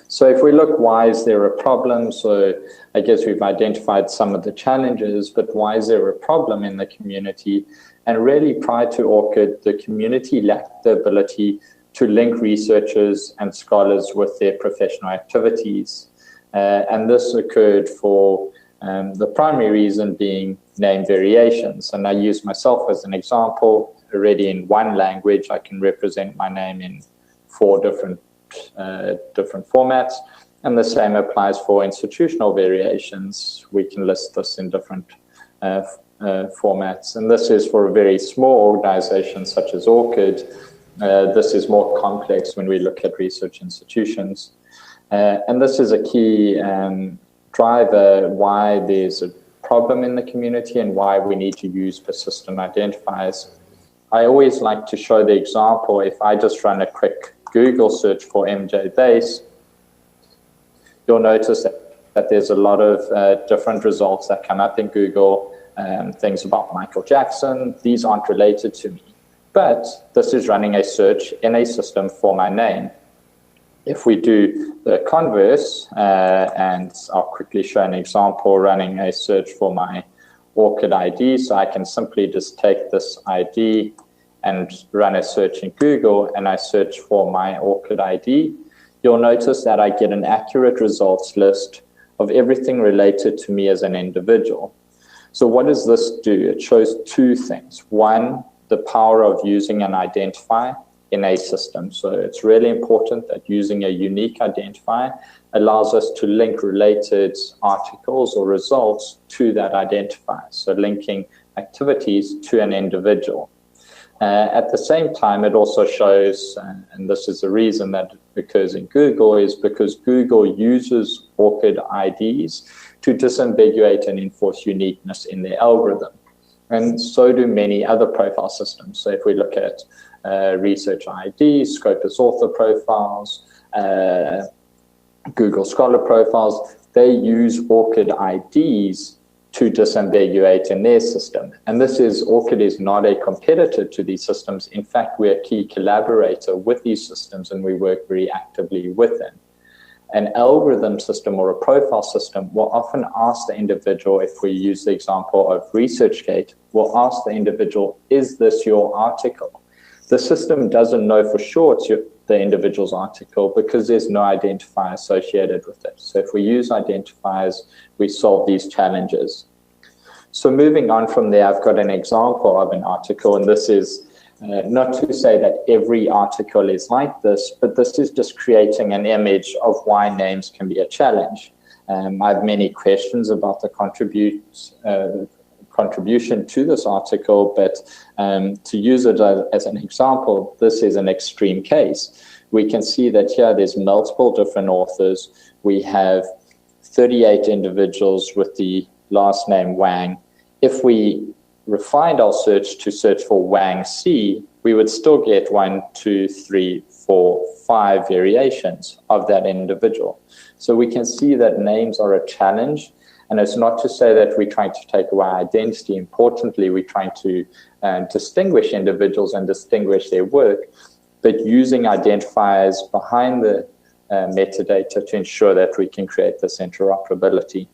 So if we look, why is there a problem? So I guess we've identified some of the challenges, but why is there a problem in the community? And really, prior to ORCID, the community lacked the ability to link researchers and scholars with their professional activities. And this occurred for the primary reason being name variations. And I use myself as an example. Already in one language, I can represent my name in 4 different formats, and the same applies for institutional variations. We can list this in different formats, and this is for a very small organization such as ORCID. This is more complex when we look at research institutions, and this is a key driver why there's a problem in the community and why we need to use persistent identifiers. I always like to show the example. If I just run a quick Google search for MJ Bass, you'll notice that there's a lot of different results that come up in Google, things about Michael Jackson. These aren't related to me, but this is running a search in a system for my name. If we do the converse, and I'll quickly show an example running a search for my ORCID ID, so I can simply just take this ID and run a search in Google, and I search for my ORCID ID, you'll notice that I get an accurate results list of everything related to me as an individual. So what does this do? It shows 2 things. One, the power of using an identifier in a system. So it's really important that using a unique identifier allows us to link related articles or results to that identifier, so linking activities to an individual. At the same time, it also shows, and this is the reason that it occurs in Google, is because Google uses ORCID IDs to disambiguate and enforce uniqueness in their algorithm. And so do many other profile systems. So if we look at Research ID, Scopus author profiles, Google Scholar profiles, they use ORCID IDs to disambiguate in their system. And ORCID is not a competitor to these systems. In fact, we're a key collaborator with these systems and we work very actively with them. An algorithm system or a profile system will often ask the individual, if we use the example of ResearchGate, will ask the individual, is this your article? The system doesn't know for sure it's the individual's article because there's no identifier associated with it. So if we use identifiers, we solve these challenges. So moving on from there, I've got an example of an article, and this is not to say that every article is like this, but this is just creating an image of why names can be a challenge. I have many questions about the contribution to this article, but to use it as an example, this is an extreme case. We can see that here there's multiple different authors. We have 38 individuals with the last name Wang. If we refined our search to search for Wang C, we would still get 1, 2, 3, 4, 5 variations of that individual. So we can see that names are a challenge. And it's not to say that we're trying to take away identity. Importantly, we're trying to distinguish individuals and distinguish their work, but using identifiers behind the metadata to ensure that we can create this interoperability.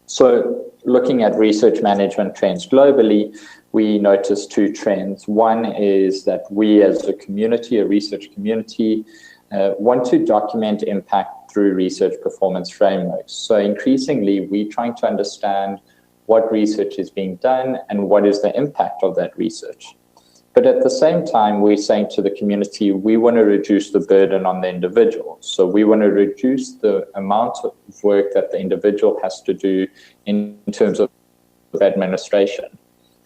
So looking at research management trends globally, we notice 2 trends. One is that we as a community, a research community, want to document impact through research performance frameworks. So increasingly, we're trying to understand what research is being done and what is the impact of that research. But at the same time, we're saying to the community, we want to reduce the burden on the individual. So we want to reduce the amount of work that the individual has to do in terms of administration.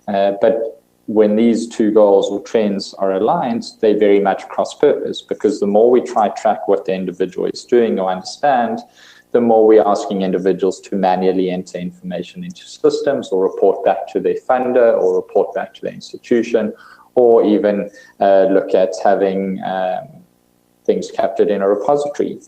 But when these 2 goals or trends are aligned, they very much cross-purpose, because the more we try to track what the individual is doing or understand, the more we're asking individuals to manually enter information into systems or report back to their funder or report back to the institution, or even look at having things captured in a repository.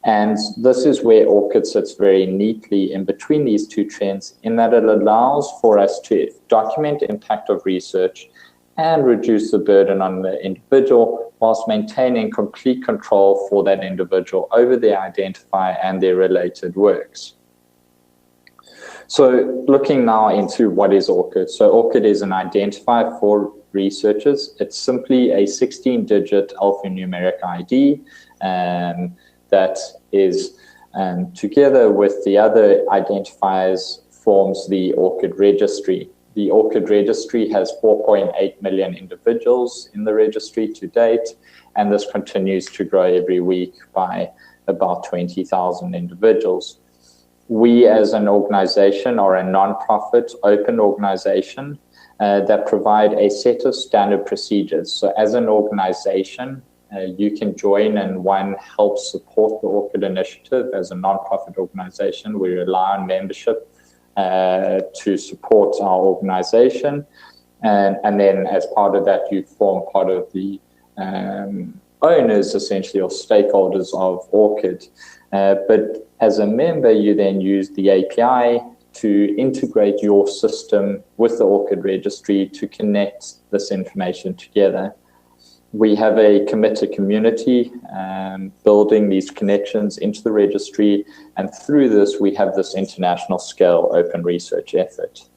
And this is where ORCID sits very neatly in between these 2 trends, in that it allows for us to document impact of research and reduce the burden on the individual whilst maintaining complete control for that individual over their identifier and their related works. So looking now into what is ORCID. So ORCID is an identifier for researchers. It's simply a 16-digit alphanumeric ID that is, together with the other identifiers, forms the ORCID registry. The ORCID registry has 4.8 million individuals in the registry to date, and this continues to grow every week by about 20,000 individuals. We as an organization are a non-profit open organization that provide a set of standard procedures. So as an organization, you can join and help support the ORCID initiative. As a non-profit organization, we rely on membership to support our organization. And then as part of that, you form part of the owners, essentially, or stakeholders of ORCID. But as a member, you then use the API to integrate your system with the ORCID registry to connect this information together. We have a committed community building these connections into the registry, and through this, we have this international scale open research effort.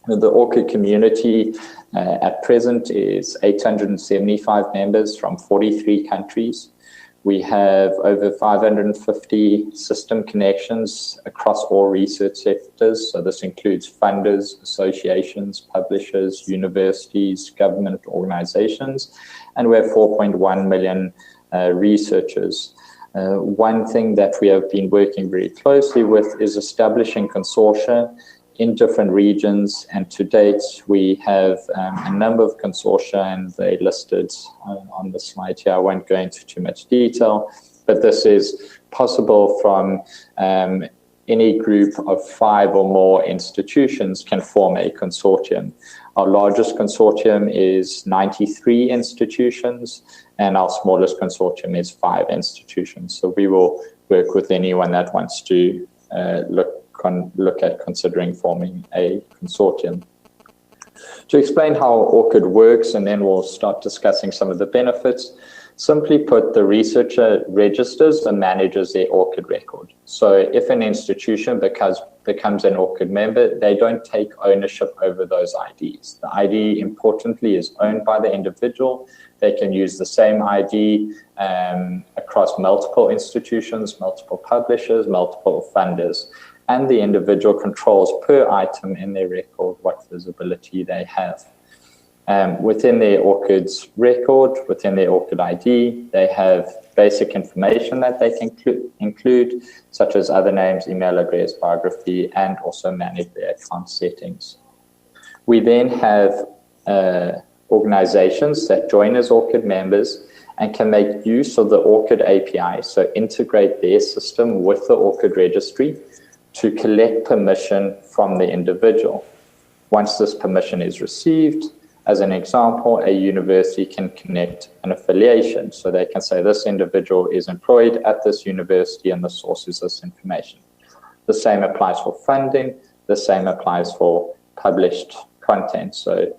The ORCID community at present is 875 members from 43 countries. We have over 550 system connections across all research sectors. So this includes funders, associations, publishers, universities, government organizations, and we have 4.1 million researchers. One thing that we have been working very closely with is establishing consortia in different regions, and to date we have a number of consortia, and they're listed on the slide here. I won't go into too much detail, but this is possible from any group of 5 or more institutions can form a consortium. Our largest consortium is 93 institutions, and our smallest consortium is 5 institutions. So we will work with anyone that wants to look at considering forming a consortium. To explain how ORCID works, and then we'll start discussing some of the benefits. Simply put, the researcher registers and manages their ORCID record. So if an institution becomes an ORCID member, they don't take ownership over those IDs. The ID, importantly, is owned by the individual. They can use the same ID across multiple institutions, multiple publishers, multiple funders, and the individual controls per item in their record what visibility they have. Within their ORCID's record, within their ORCID ID, they have basic information that they can include, such as other names, email address, biography, and also manage their account settings. We then have organizations that join as ORCID members and can make use of the ORCID API, so integrate their system with the ORCID registry to collect permission from the individual. Once this permission is received, as an example, a university can connect an affiliation. So they can say this individual is employed at this university and the source is this information. The same applies for funding. The same applies for published content. So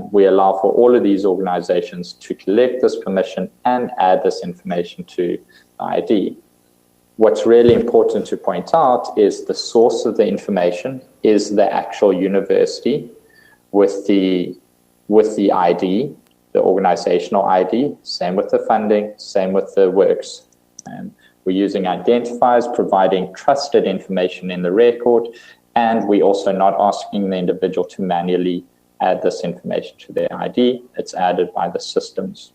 we allow for all of these organizations to collect this permission and add this information to the ID. What's really important to point out is the source of the information is the actual university with the ID, the organizational ID, same with the funding, same with the works. We're using identifiers, providing trusted information in the record, and we're also not asking the individual to manually add this information to their ID. It's added by the systems.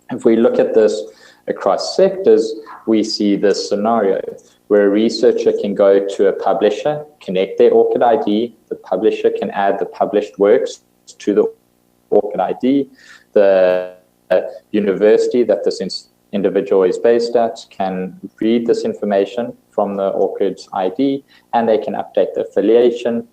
If we look at this across sectors, we see this scenario where a researcher can go to a publisher, connect their ORCID ID, the publisher can add the published works to the ORCID ID, the university that this individual is based at can read this information from the ORCID ID, and they can update the affiliation.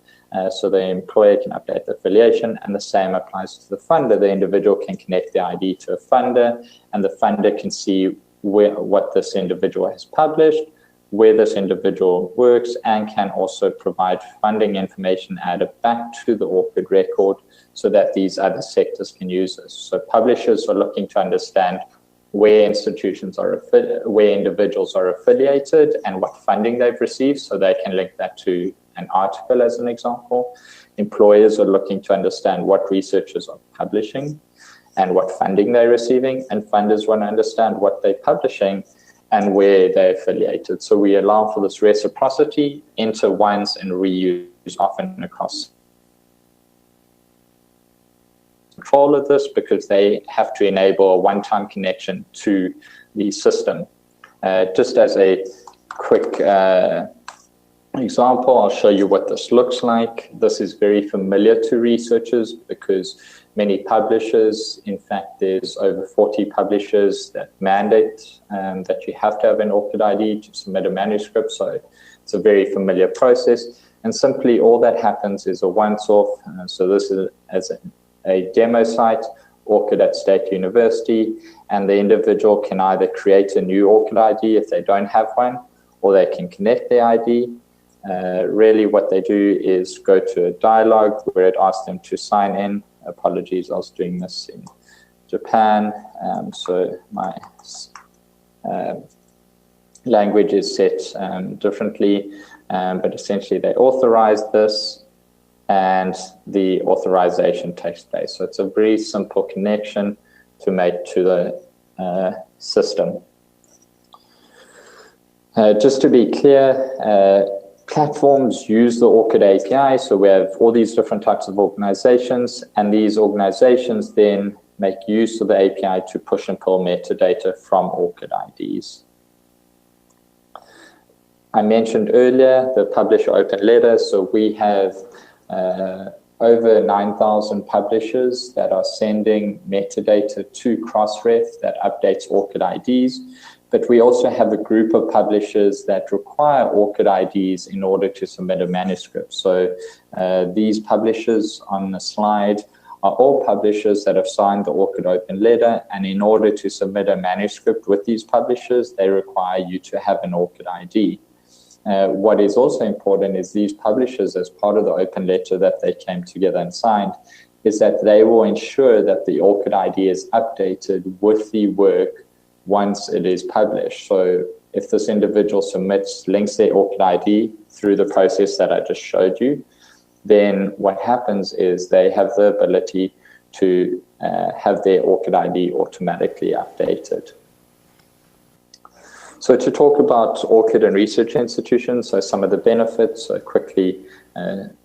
So the employer can update the affiliation, and the same applies to the funder. The individual can connect the ID to a funder, and the funder can see what this individual has published, where this individual works, and can also provide funding information added back to the ORCID record so that these other sectors can use this. So publishers are looking to understand where institutions are, where individuals are affiliated and what funding they've received, so they can link that to an article as an example. Employers are looking to understand what researchers are publishing and what funding they're receiving, and funders want to understand what they're publishing and where they're affiliated. So we allow for this reciprocity, enter once and reuse often across control of this, because they have to enable a one-time connection to the system. Just as a quick example, I'll show you what this looks like. This is very familiar to researchers because many publishers, in fact, there's over 40 publishers that mandate that you have to have an ORCID ID to submit a manuscript. So it's a very familiar process. And simply all that happens is a once-off. So this is as a demo site, ORCID at State University, and the individual can either create a new ORCID ID if they don't have one, or they can connect their ID. Really what they do is go to a dialogue where it asks them to sign in. Apologies, I was doing this in Japan, so my language is set differently, but essentially they authorize this and the authorization takes place. So it's a very simple connection to make to the system. Just to be clear, platforms use the ORCID API, so we have all these different types of organizations, and these organizations then make use of the API to push and pull metadata from ORCID IDs. I mentioned earlier the publisher open letter, so we have over 9,000 publishers that are sending metadata to Crossref that updates ORCID IDs. But we also have a group of publishers that require ORCID IDs in order to submit a manuscript. So these publishers on the slide are all publishers that have signed the ORCID open letter, and in order to submit a manuscript with these publishers, they require you to have an ORCID ID. What is also important is these publishers, as part of the open letter that they came together and signed, is that they will ensure that the ORCID ID is updated with the work once it is published. So if this individual links their ORCID ID through the process that I just showed you, then what happens is they have the ability to have their ORCID ID automatically updated. So to talk about ORCID and research institutions, so some of the benefits, so quickly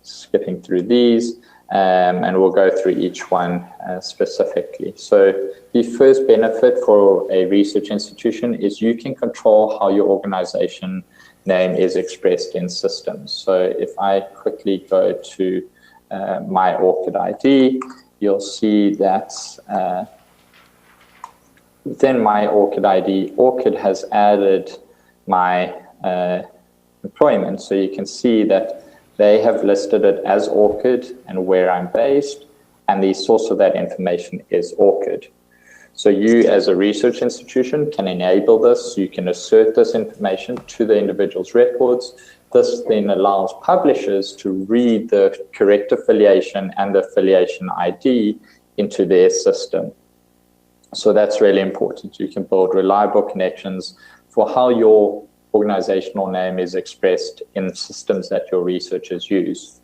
skipping through these, and we'll go through each one specifically. So the first benefit for a research institution is you can control how your organization name is expressed in systems. So if I quickly go to my ORCID ID, you'll see that within my ORCID ID, ORCID has added my employment. So you can see that they have listed it as ORCID and where I'm based, and the source of that information is ORCID. So you as a research institution can enable this. You can assert this information to the individual's records. This then allows publishers to read the correct affiliation and the affiliation ID into their system. So that's really important. You can build reliable connections for how your organizational name is expressed in systems that your researchers use.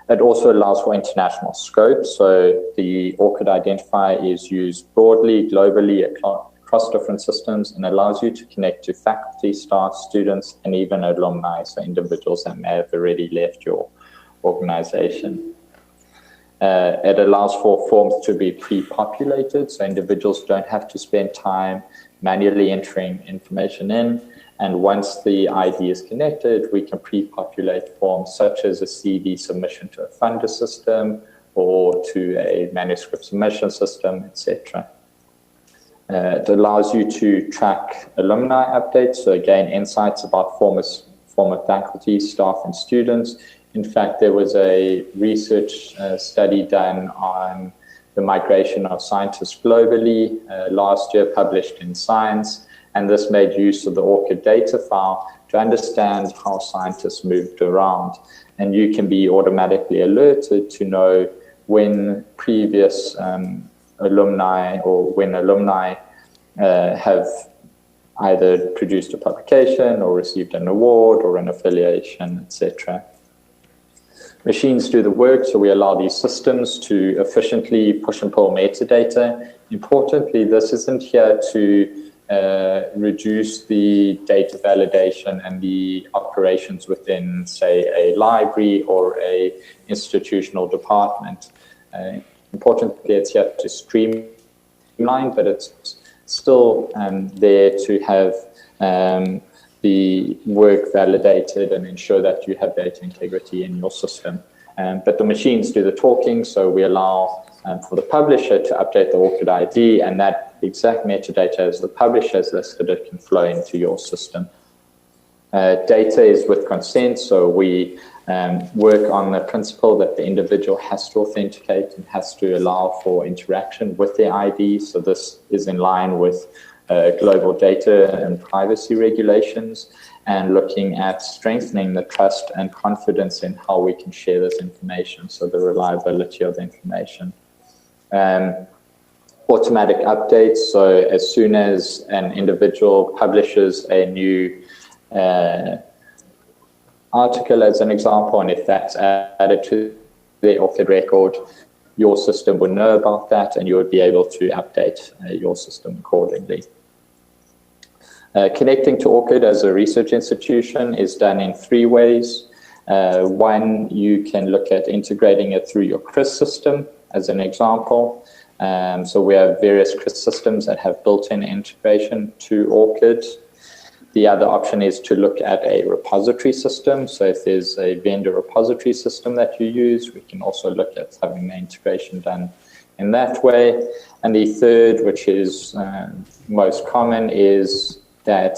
It also allows for international scope. So the ORCID identifier is used broadly, globally, across different systems, and allows you to connect to faculty, staff, students, and even alumni, so individuals that may have already left your organization. It allows for forms to be pre-populated, so individuals don't have to spend time manually entering information in. And once the ID is connected, we can pre-populate forms such as a CV submission to a funder system or to a manuscript submission system, etc. It allows you to track alumni updates, so gain insights about former faculty, staff, and students. In fact, there was a research study done on the migration of scientists globally last year, published in Science, and this made use of the ORCID data file to understand how scientists moved around. And you can be automatically alerted to know when previous alumni or when alumni have either produced a publication or received an award or an affiliation, etc. Machines do the work, so we allow these systems to efficiently push and pull metadata. Importantly, this isn't here to reduce the data validation and the operations within, say, a library or a institutional department. Importantly, it's here to streamline, but it's still there to have the work validated and ensure that you have data integrity in your system. But the machines do the talking, so we allow for the publisher to update the ORCID ID, and that exact metadata as the publisher has listed it can flow into your system. Data is with consent, so we work on the principle that the individual has to authenticate and has to allow for interaction with their ID. So this is in line with global data and privacy regulations, and looking at strengthening the trust and confidence in how we can share this information, so the reliability of the information. Automatic updates, so as soon as an individual publishes a new article, as an example, and if that's added to the ORCID record, your system would know about that and you would be able to update your system accordingly. Connecting to ORCID as a research institution is done in 3 ways. One, you can look at integrating it through your CRIS system as an example. So we have various CRIS systems that have built-in integration to ORCID. The other option is to look at a repository system. So if there's a vendor repository system that you use, we can also look at having the integration done in that way. And the third, which is most common, is that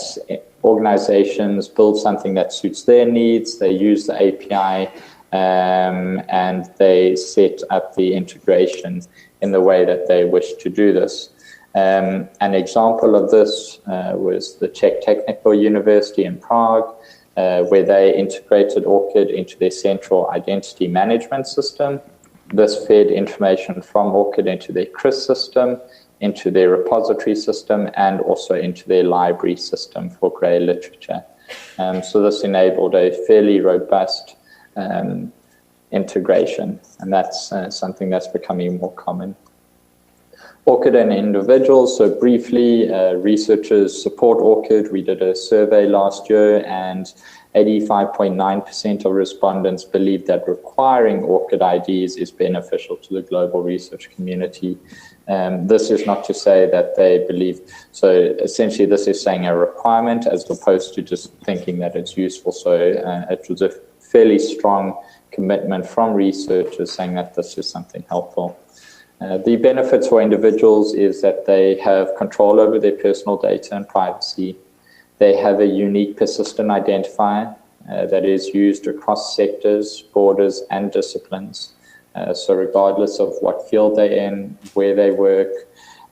organizations build something that suits their needs, they use the API, and they set up the integration in the way that they wish to do this. An example of this was the Czech Technical University in Prague, where they integrated ORCID into their central identity management system. This fed information from ORCID into their CRIS system, into their repository system, and also into their library system for grey literature. So this enabled a fairly robust integration, and that's something that's becoming more common. ORCID and individuals. So briefly, researchers support ORCID. We did a survey last year, and 85.9% of respondents believe that requiring ORCID IDs is beneficial to the global research community. This is not to say that they believe, so essentially this is saying a requirement as opposed to just thinking that it's useful. So it was a fairly strong commitment from researchers saying that this is something helpful. The benefits for individuals is that they have control over their personal data and privacy. They have a unique persistent identifier that is used across sectors, borders, and disciplines. So regardless of what field they're in, where they work,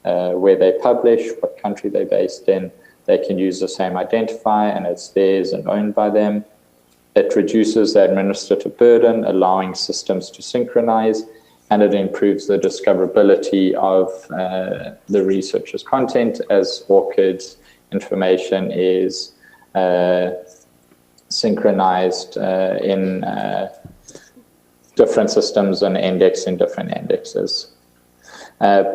where they publish, what country they're based in, they can use the same identifier and it's theirs and owned by them. It reduces the administrative burden, allowing systems to synchronize, and it improves the discoverability of the researcher's content as ORCID's information is synchronized in different systems and indexed in different indexes.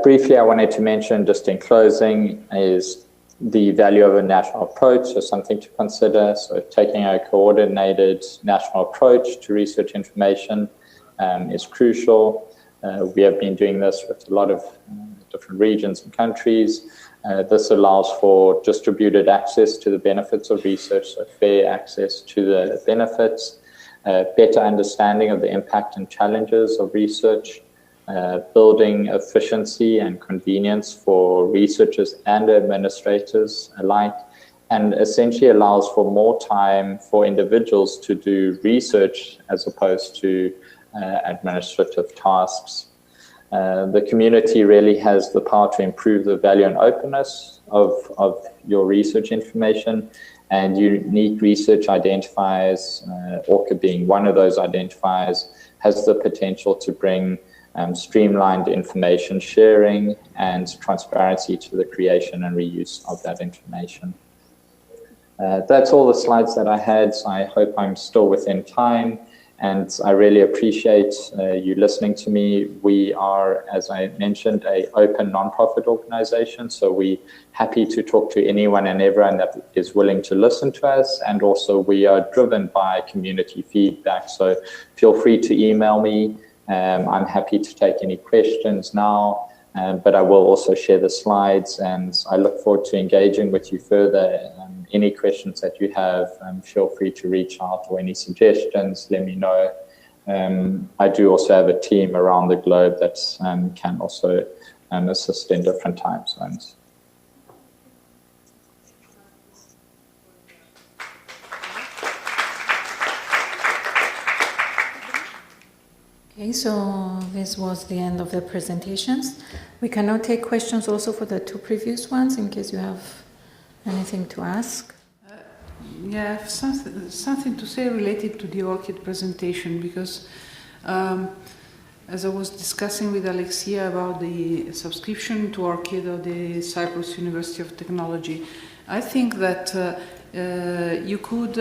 Briefly, I wanted to mention, just in closing, is the value of a national approach, so something to consider. So taking a coordinated national approach to research information is crucial. We have been doing this with a lot of different regions and countries. This allows for distributed access to the benefits of research, so fair access to the benefits, better understanding of the impact and challenges of research, building efficiency and convenience for researchers and administrators alike, and essentially allows for more time for individuals to do research as opposed to administrative tasks. The community really has the power to improve the value and openness of your research information, and unique research identifiers, ORCID being one of those identifiers, has the potential to bring streamlined information sharing and transparency to the creation and reuse of that information. That's all the slides that I had, so I hope I'm still within time. And I really appreciate you listening to me. We are, as I mentioned, an open nonprofit organization. So we're happy to talk to anyone and everyone that is willing to listen to us. And also we are driven by community feedback. So feel free to email me. I'm happy to take any questions now, but I will also share the slides, and I look forward to engaging with you further. Any questions that you have, feel free to reach out, or any suggestions, let me know. I do also have a team around the globe that can also assist in different time zones. Okay, so this was the end of the presentations. We can now take questions also for the 2 previous ones, in case you have anything to ask. Yeah, I have something to say related to the ORCID presentation, because as I was discussing with Alexia about the subscription to ORCID of the Cyprus University of Technology, I think that you could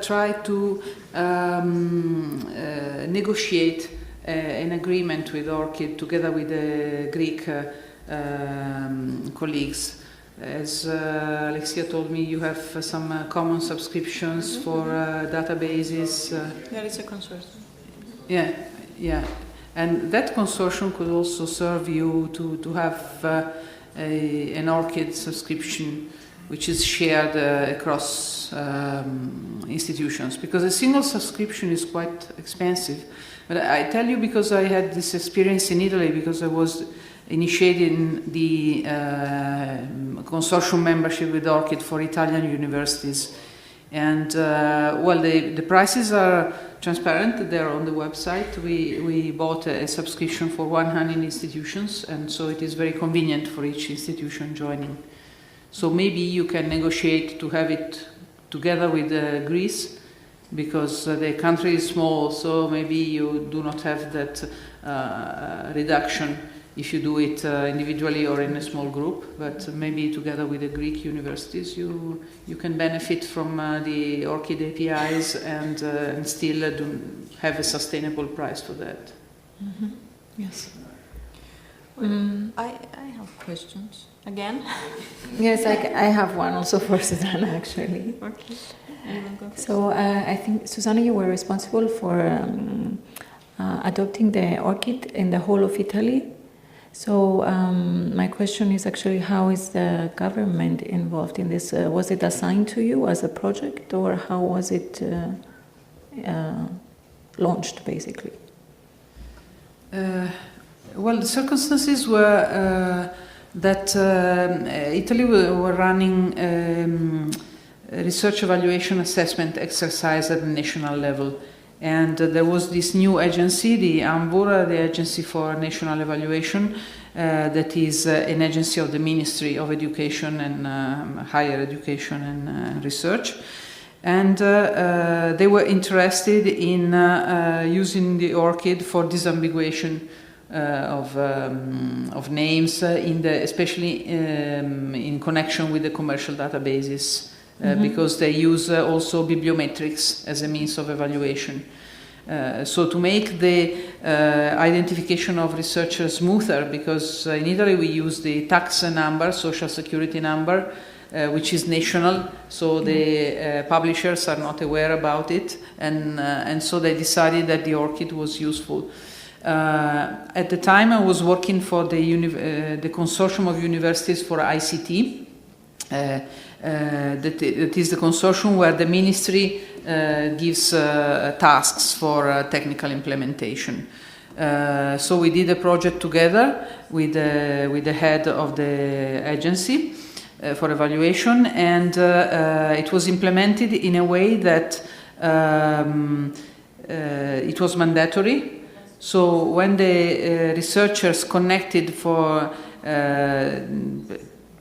try to negotiate an agreement with ORCID together with the Greek colleagues, as Alexia told me, you have some common subscriptions for databases. There is a consortium. Yeah. And that consortium could also serve you to have an ORCID subscription which is shared across institutions, because a single subscription is quite expensive. But I tell you because I had this experience in Italy, because I was initiating the consortium membership with ORCID for Italian universities. And the prices are transparent, they're on the website. We bought a subscription for 100 institutions, and so it is very convenient for each institution joining. So maybe you can negotiate to have it together with Greece, because the country is small, so maybe you do not have that reduction if you do it individually or in a small group, but maybe together with the Greek universities you can benefit from the ORCID APIs and still have a sustainable price for that. Mm-hmm. Yes. I have questions. Again? Yes, I have one also for Susanna, actually. Okay. So I think, Susanna, you were responsible for adopting the ORCID in the whole of Italy. So my question is actually, how is the government involved in this? Was it assigned to you as a project, or how was it launched, basically? The circumstances were that Italy were running a research evaluation assessment exercise at the national level. And there was this new agency, the ANVUR, the Agency for National Evaluation, that is an agency of the Ministry of Education and Higher Education and Research. And they were interested in using the ORCID for disambiguation of names, especially in connection with the commercial databases. Because they use also bibliometrics as a means of evaluation. So to make the identification of researchers smoother, because in Italy we use the tax number, social security number, which is national, so the publishers are not aware about it, and so they decided that the ORCID was useful. At the time I was working for the consortium of universities for ICT. That is the consortium where the ministry gives tasks for technical implementation. So we did a project together with the head of the agency for evaluation, and it was implemented in a way that it was mandatory. So when the researchers connected for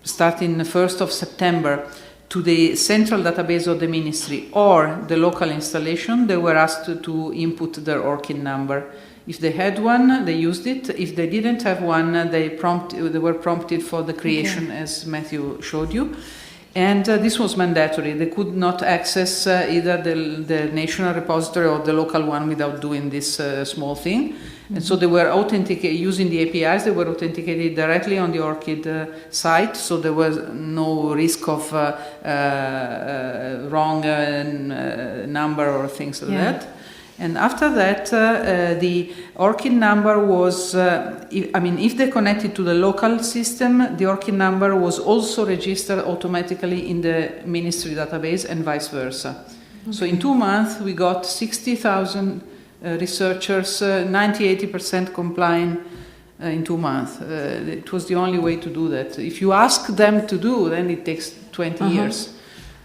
starting the 1st of September to the central database of the ministry or the local installation, they were asked to input their ORCID number. If they had one, they used it. If they didn't have one, they were prompted for the creation, as Matthew showed you. And this was mandatory. They could not access either the national repository or the local one without doing this small thing. And so they were using the APIs, they were authenticated directly on the ORCID site, so there was no risk of wrong number or things like that. And after that, the ORCID number was, if they connected to the local system, the ORCID number was also registered automatically in the ministry database and vice versa. Okay. So in 2 months, we got 60,000 researchers, 90-80% complying in 2 months. It was the only way to do that. If you ask them to do, then it takes 20 years.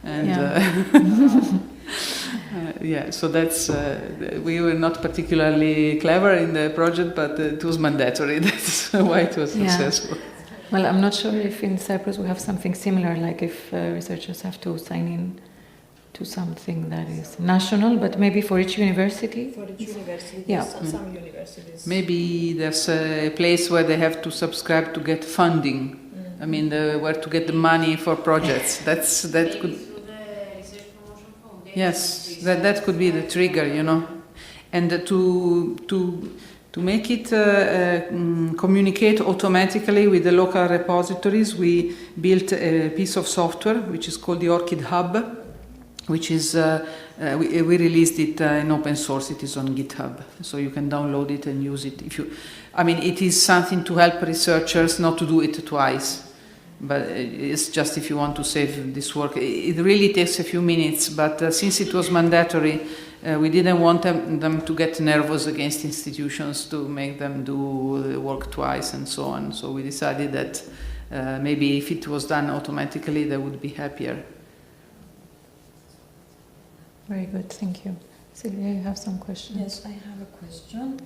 And so that's we were not particularly clever in the project, but it was mandatory. That's why it was successful. Well, I'm not sure if in Cyprus we have something similar, like if researchers have to sign in to something that is national, but maybe for each university? For each university, some universities. Maybe there's a place where they have to subscribe to get funding. I mean, where to get the money for projects. That could. Yes, that could be the trigger, And To make it communicate automatically with the local repositories, we built a piece of software which is called the ORCID Hub, which is, we released it in open source. It is on GitHub, so you can download it and use it. It is something to help researchers not to do it twice, but it's just if you want to save this work. It really takes a few minutes, but since it was mandatory, we didn't want them to get nervous against institutions to make them do the work twice and so on. So we decided that maybe if it was done automatically, they would be happier. Very good, thank you. Sylvia, you have some questions? Yes, I have a question.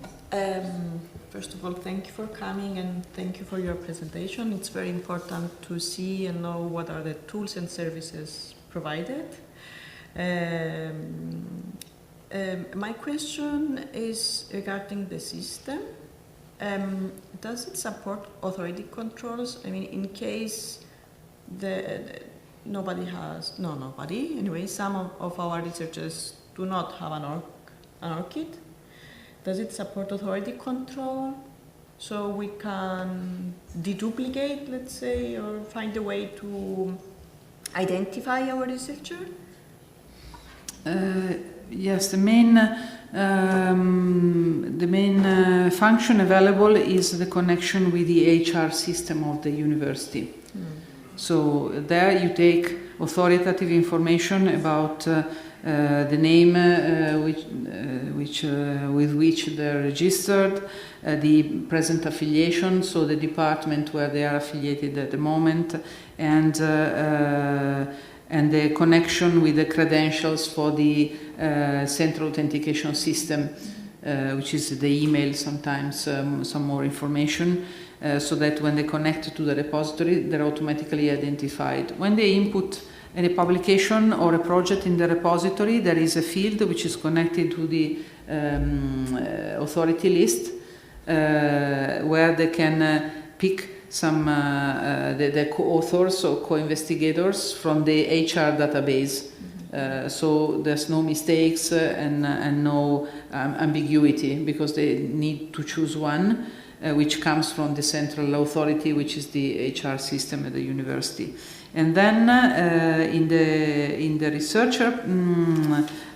First of all, thank you for coming and thank you for your presentation. It's very important to see and know what are the tools and services provided. My question is regarding the system. Does it support authority controls? I mean, in case anyway, some of our researchers do not have an ORCID. Does it support authority control? So we can deduplicate, let's say, or find a way to identify our researcher? Yes, the main function available is the connection with the HR system of the university. So there you take authoritative information about the name with which they're registered, the present affiliation, so the department where they are affiliated at the moment, and the connection with the credentials for the central authentication system, which is the email, sometimes some more information, so that when they connect to the repository, they're automatically identified. When they input any publication or a project in the repository, there is a field which is connected to the authority list, where they can pick some the co-authors or co-investigators from the HR database. So there's no mistakes and no ambiguity, because they need to choose one which comes from the central authority, which is the HR system at the university. And then in the researcher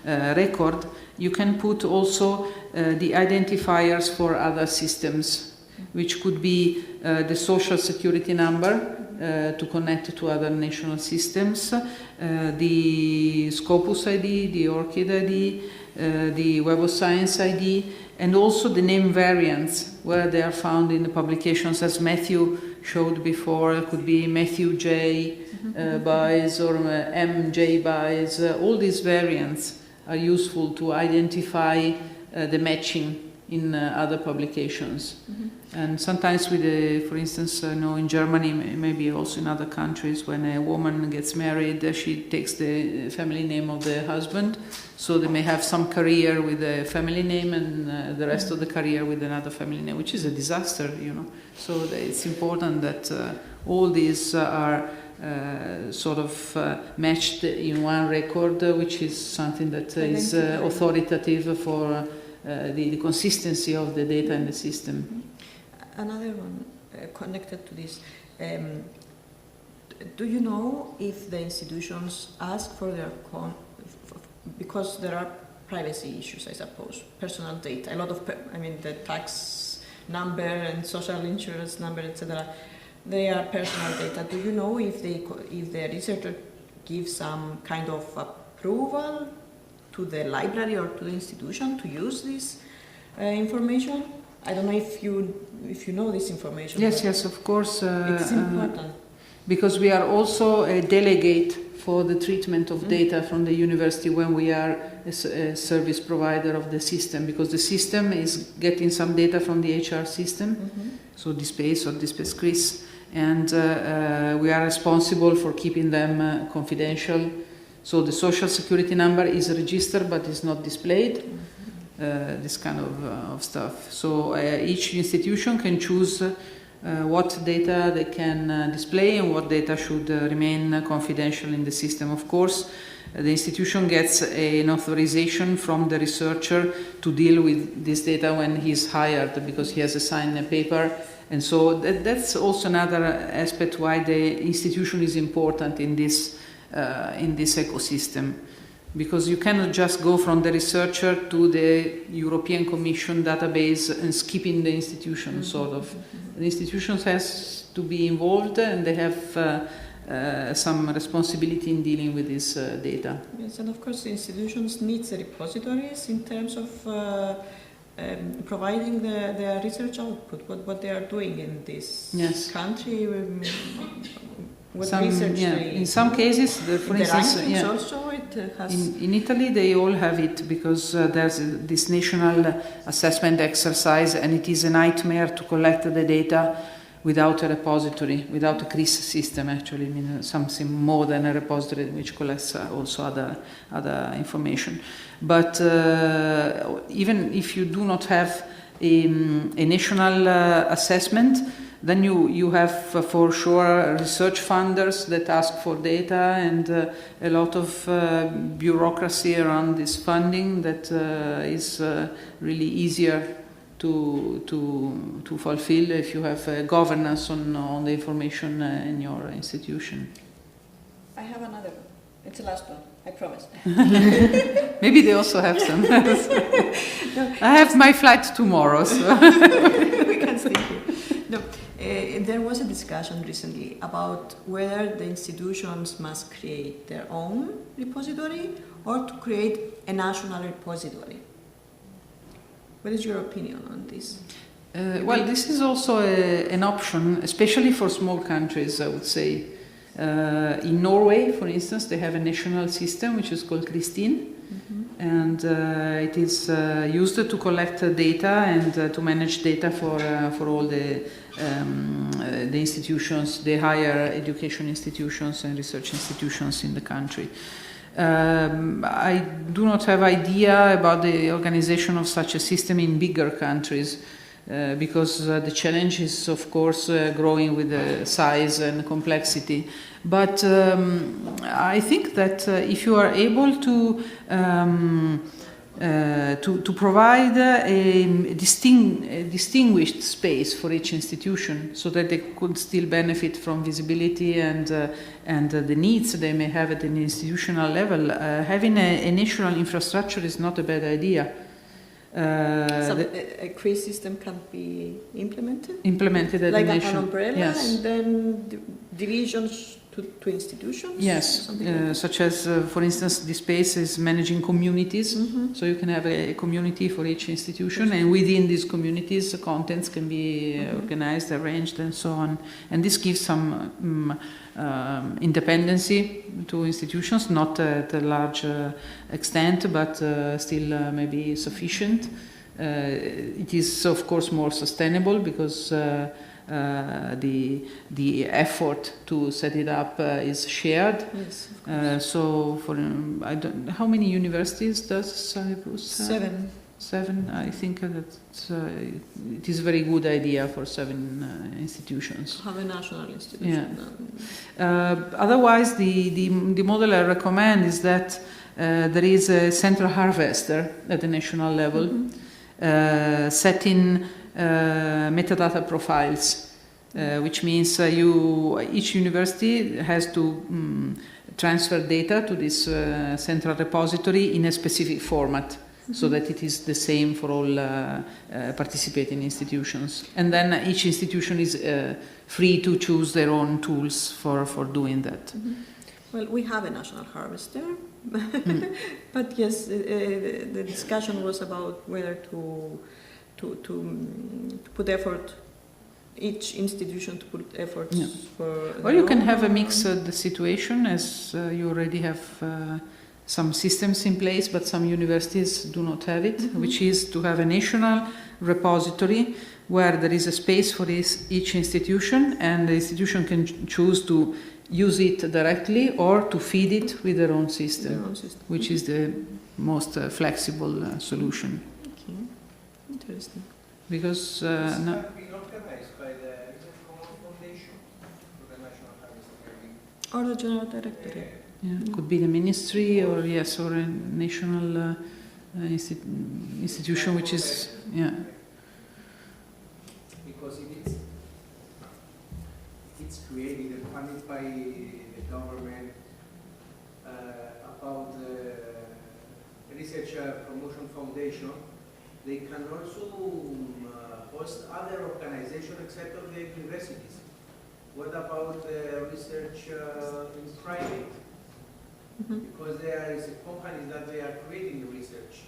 record, you can put also the identifiers for other systems, which could be the social security number to connect to other national systems, the Scopus ID, the ORCID ID, the Web of Science ID, and also the name variants where they are found in the publications, as Matthew showed before. It could be Matthew J. Buys or MJ Buys. All these variants are useful to identify the matching in other publications. And sometimes with for instance, in Germany, maybe also in other countries, when a woman gets married, she takes the family name of the husband, so they may have some career with a family name and the rest of the career with another family name, which is a disaster, So it's important that all these are sort of matched in one record, which is something that is authoritative for the consistency of the data in the system. Another one connected to this. Do you know if the institutions ask for their because there are privacy issues, I suppose, personal data, a lot of, the tax number and social insurance number, etc. They are personal data. Do you know if the researcher gives some kind of approval to the library or to the institution to use this information? I don't know if you know this information. Yes, of course. It's important. Because we are also a delegate for the treatment of data from the university when we are a service provider of the system, because the system is getting some data from the HR system, so DSpace or DSpace-CRIS, and we are responsible for keeping them confidential. So the social security number is registered but is not displayed, this kind of stuff. So each institution can choose what data they can display and what data should remain confidential in the system. Of course, the institution gets an authorization from the researcher to deal with this data when he's hired, because he has to sign a paper. And so that's also another aspect why the institution is important in this ecosystem. Because you cannot just go from the researcher to the European Commission database and skipping the institution, sort of. The institutions has to be involved, and they have some responsibility in dealing with this data. Yes, and of course the institutions need the repositories in terms of providing their research output, what they are doing in this country. In some cases, for instance, also it has in Italy they all have it, because there's this national assessment exercise, and it is a nightmare to collect the data without a repository, without a CRIS system. Actually, I mean something more than a repository which collects also other information. But even if you do not have a national assessment, then you have for sure research funders that ask for data, and a lot of bureaucracy around this funding that is really easier to fulfill if you have governance on the information in your institution. I have another one. It's the last one, I promise. Maybe they also have some. I have my flight tomorrow, so we can stay here. No, there was a discussion recently about whether the institutions must create their own repository or to create a national repository. What is your opinion on this? Well, this is also an option, especially for small countries, I would say. In Norway, for instance, they have a national system which is called Kristin, and it is used to collect data and to manage data for all the institutions, the higher education institutions and research institutions in the country. I do not have idea about the organization of such a system in bigger countries, because the challenge is, of course, growing with the size and complexity. But I think that if you are able to provide a distinguished space for each institution, so that they could still benefit from visibility and the needs they may have at an institutional level, having a national infrastructure is not a bad idea. A CRIS system can be implemented at like the nation. An umbrella, yes. And then divisions to institutions? Yes, like such as, for instance, DSpace is managing communities, so you can have a community for each institution, and within these communities, the contents can be organized, arranged, and so on. And this gives some independency to institutions, not at a large extent, but still maybe sufficient. It is, of course, more sustainable because the effort to set it up is shared. Yes, so, how many universities does Cyprus have? 7. I think that it is a very good idea for 7 institutions. Have a national institution. Yeah. Otherwise, the model I recommend is that there is a central harvester at the national level, setting metadata profiles, which means each university has to transfer data to this central repository in a specific format, so that it is the same for all participating institutions. And then each institution is free to choose their own tools for doing that. Well, we have a national harvester, but yes, the discussion was about whether to put effort, each institution to put efforts for... Or you can have a mixed situation, as you already have some systems in place, but some universities do not have it, which is to have a national repository where there is a space for each institution, and the institution can choose to use it directly or to feed it with their own system, which is the most flexible solution. Okay, interesting. Because It's not being organized by the Or the General Directorate. Yeah, could be the ministry or yes, or a national institution which is, yeah. Because it's created and funded by the government about the Research Promotion Foundation. They can also host other organizations except of the universities. What about research in private? Because there is a company that they are creating the research,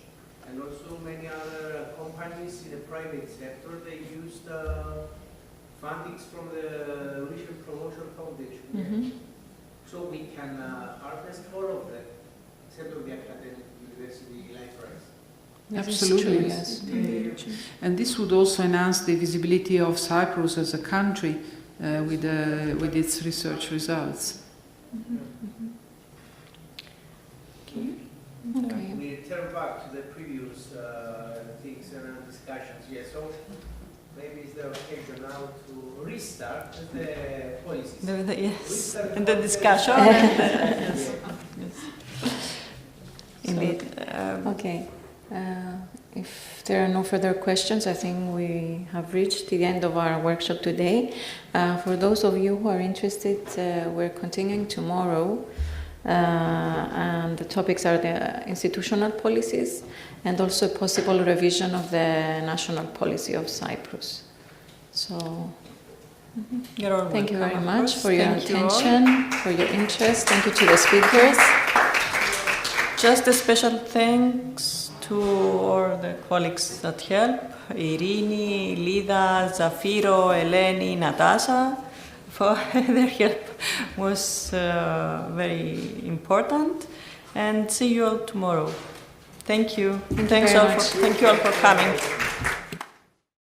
and also many other companies in the private sector, they use the fundings from the Research Promotion Foundation. So we can harvest all of them, except of the academic university libraries. Absolutely, true, yes. yes. And this would also enhance the visibility of Cyprus as a country with its research results. Okay. We return back to the previous things and discussions. Yes, so maybe it's the occasion now to restart the policies. Yes, and the discussion. Indeed. Okay. If there are no further questions, I think we have reached the end of our workshop today. For those of you who are interested, we're continuing tomorrow. And the topics are the institutional policies and also a possible revision of the national policy of Cyprus. So, thank you very much for your attention, for your interest. Thank you to the speakers. Just a special thanks to all the colleagues that help, Irini, Lida, Zafiro, Eleni, Natasha, for their help was very important. And see you all tomorrow. Thank you. Thank you all for coming.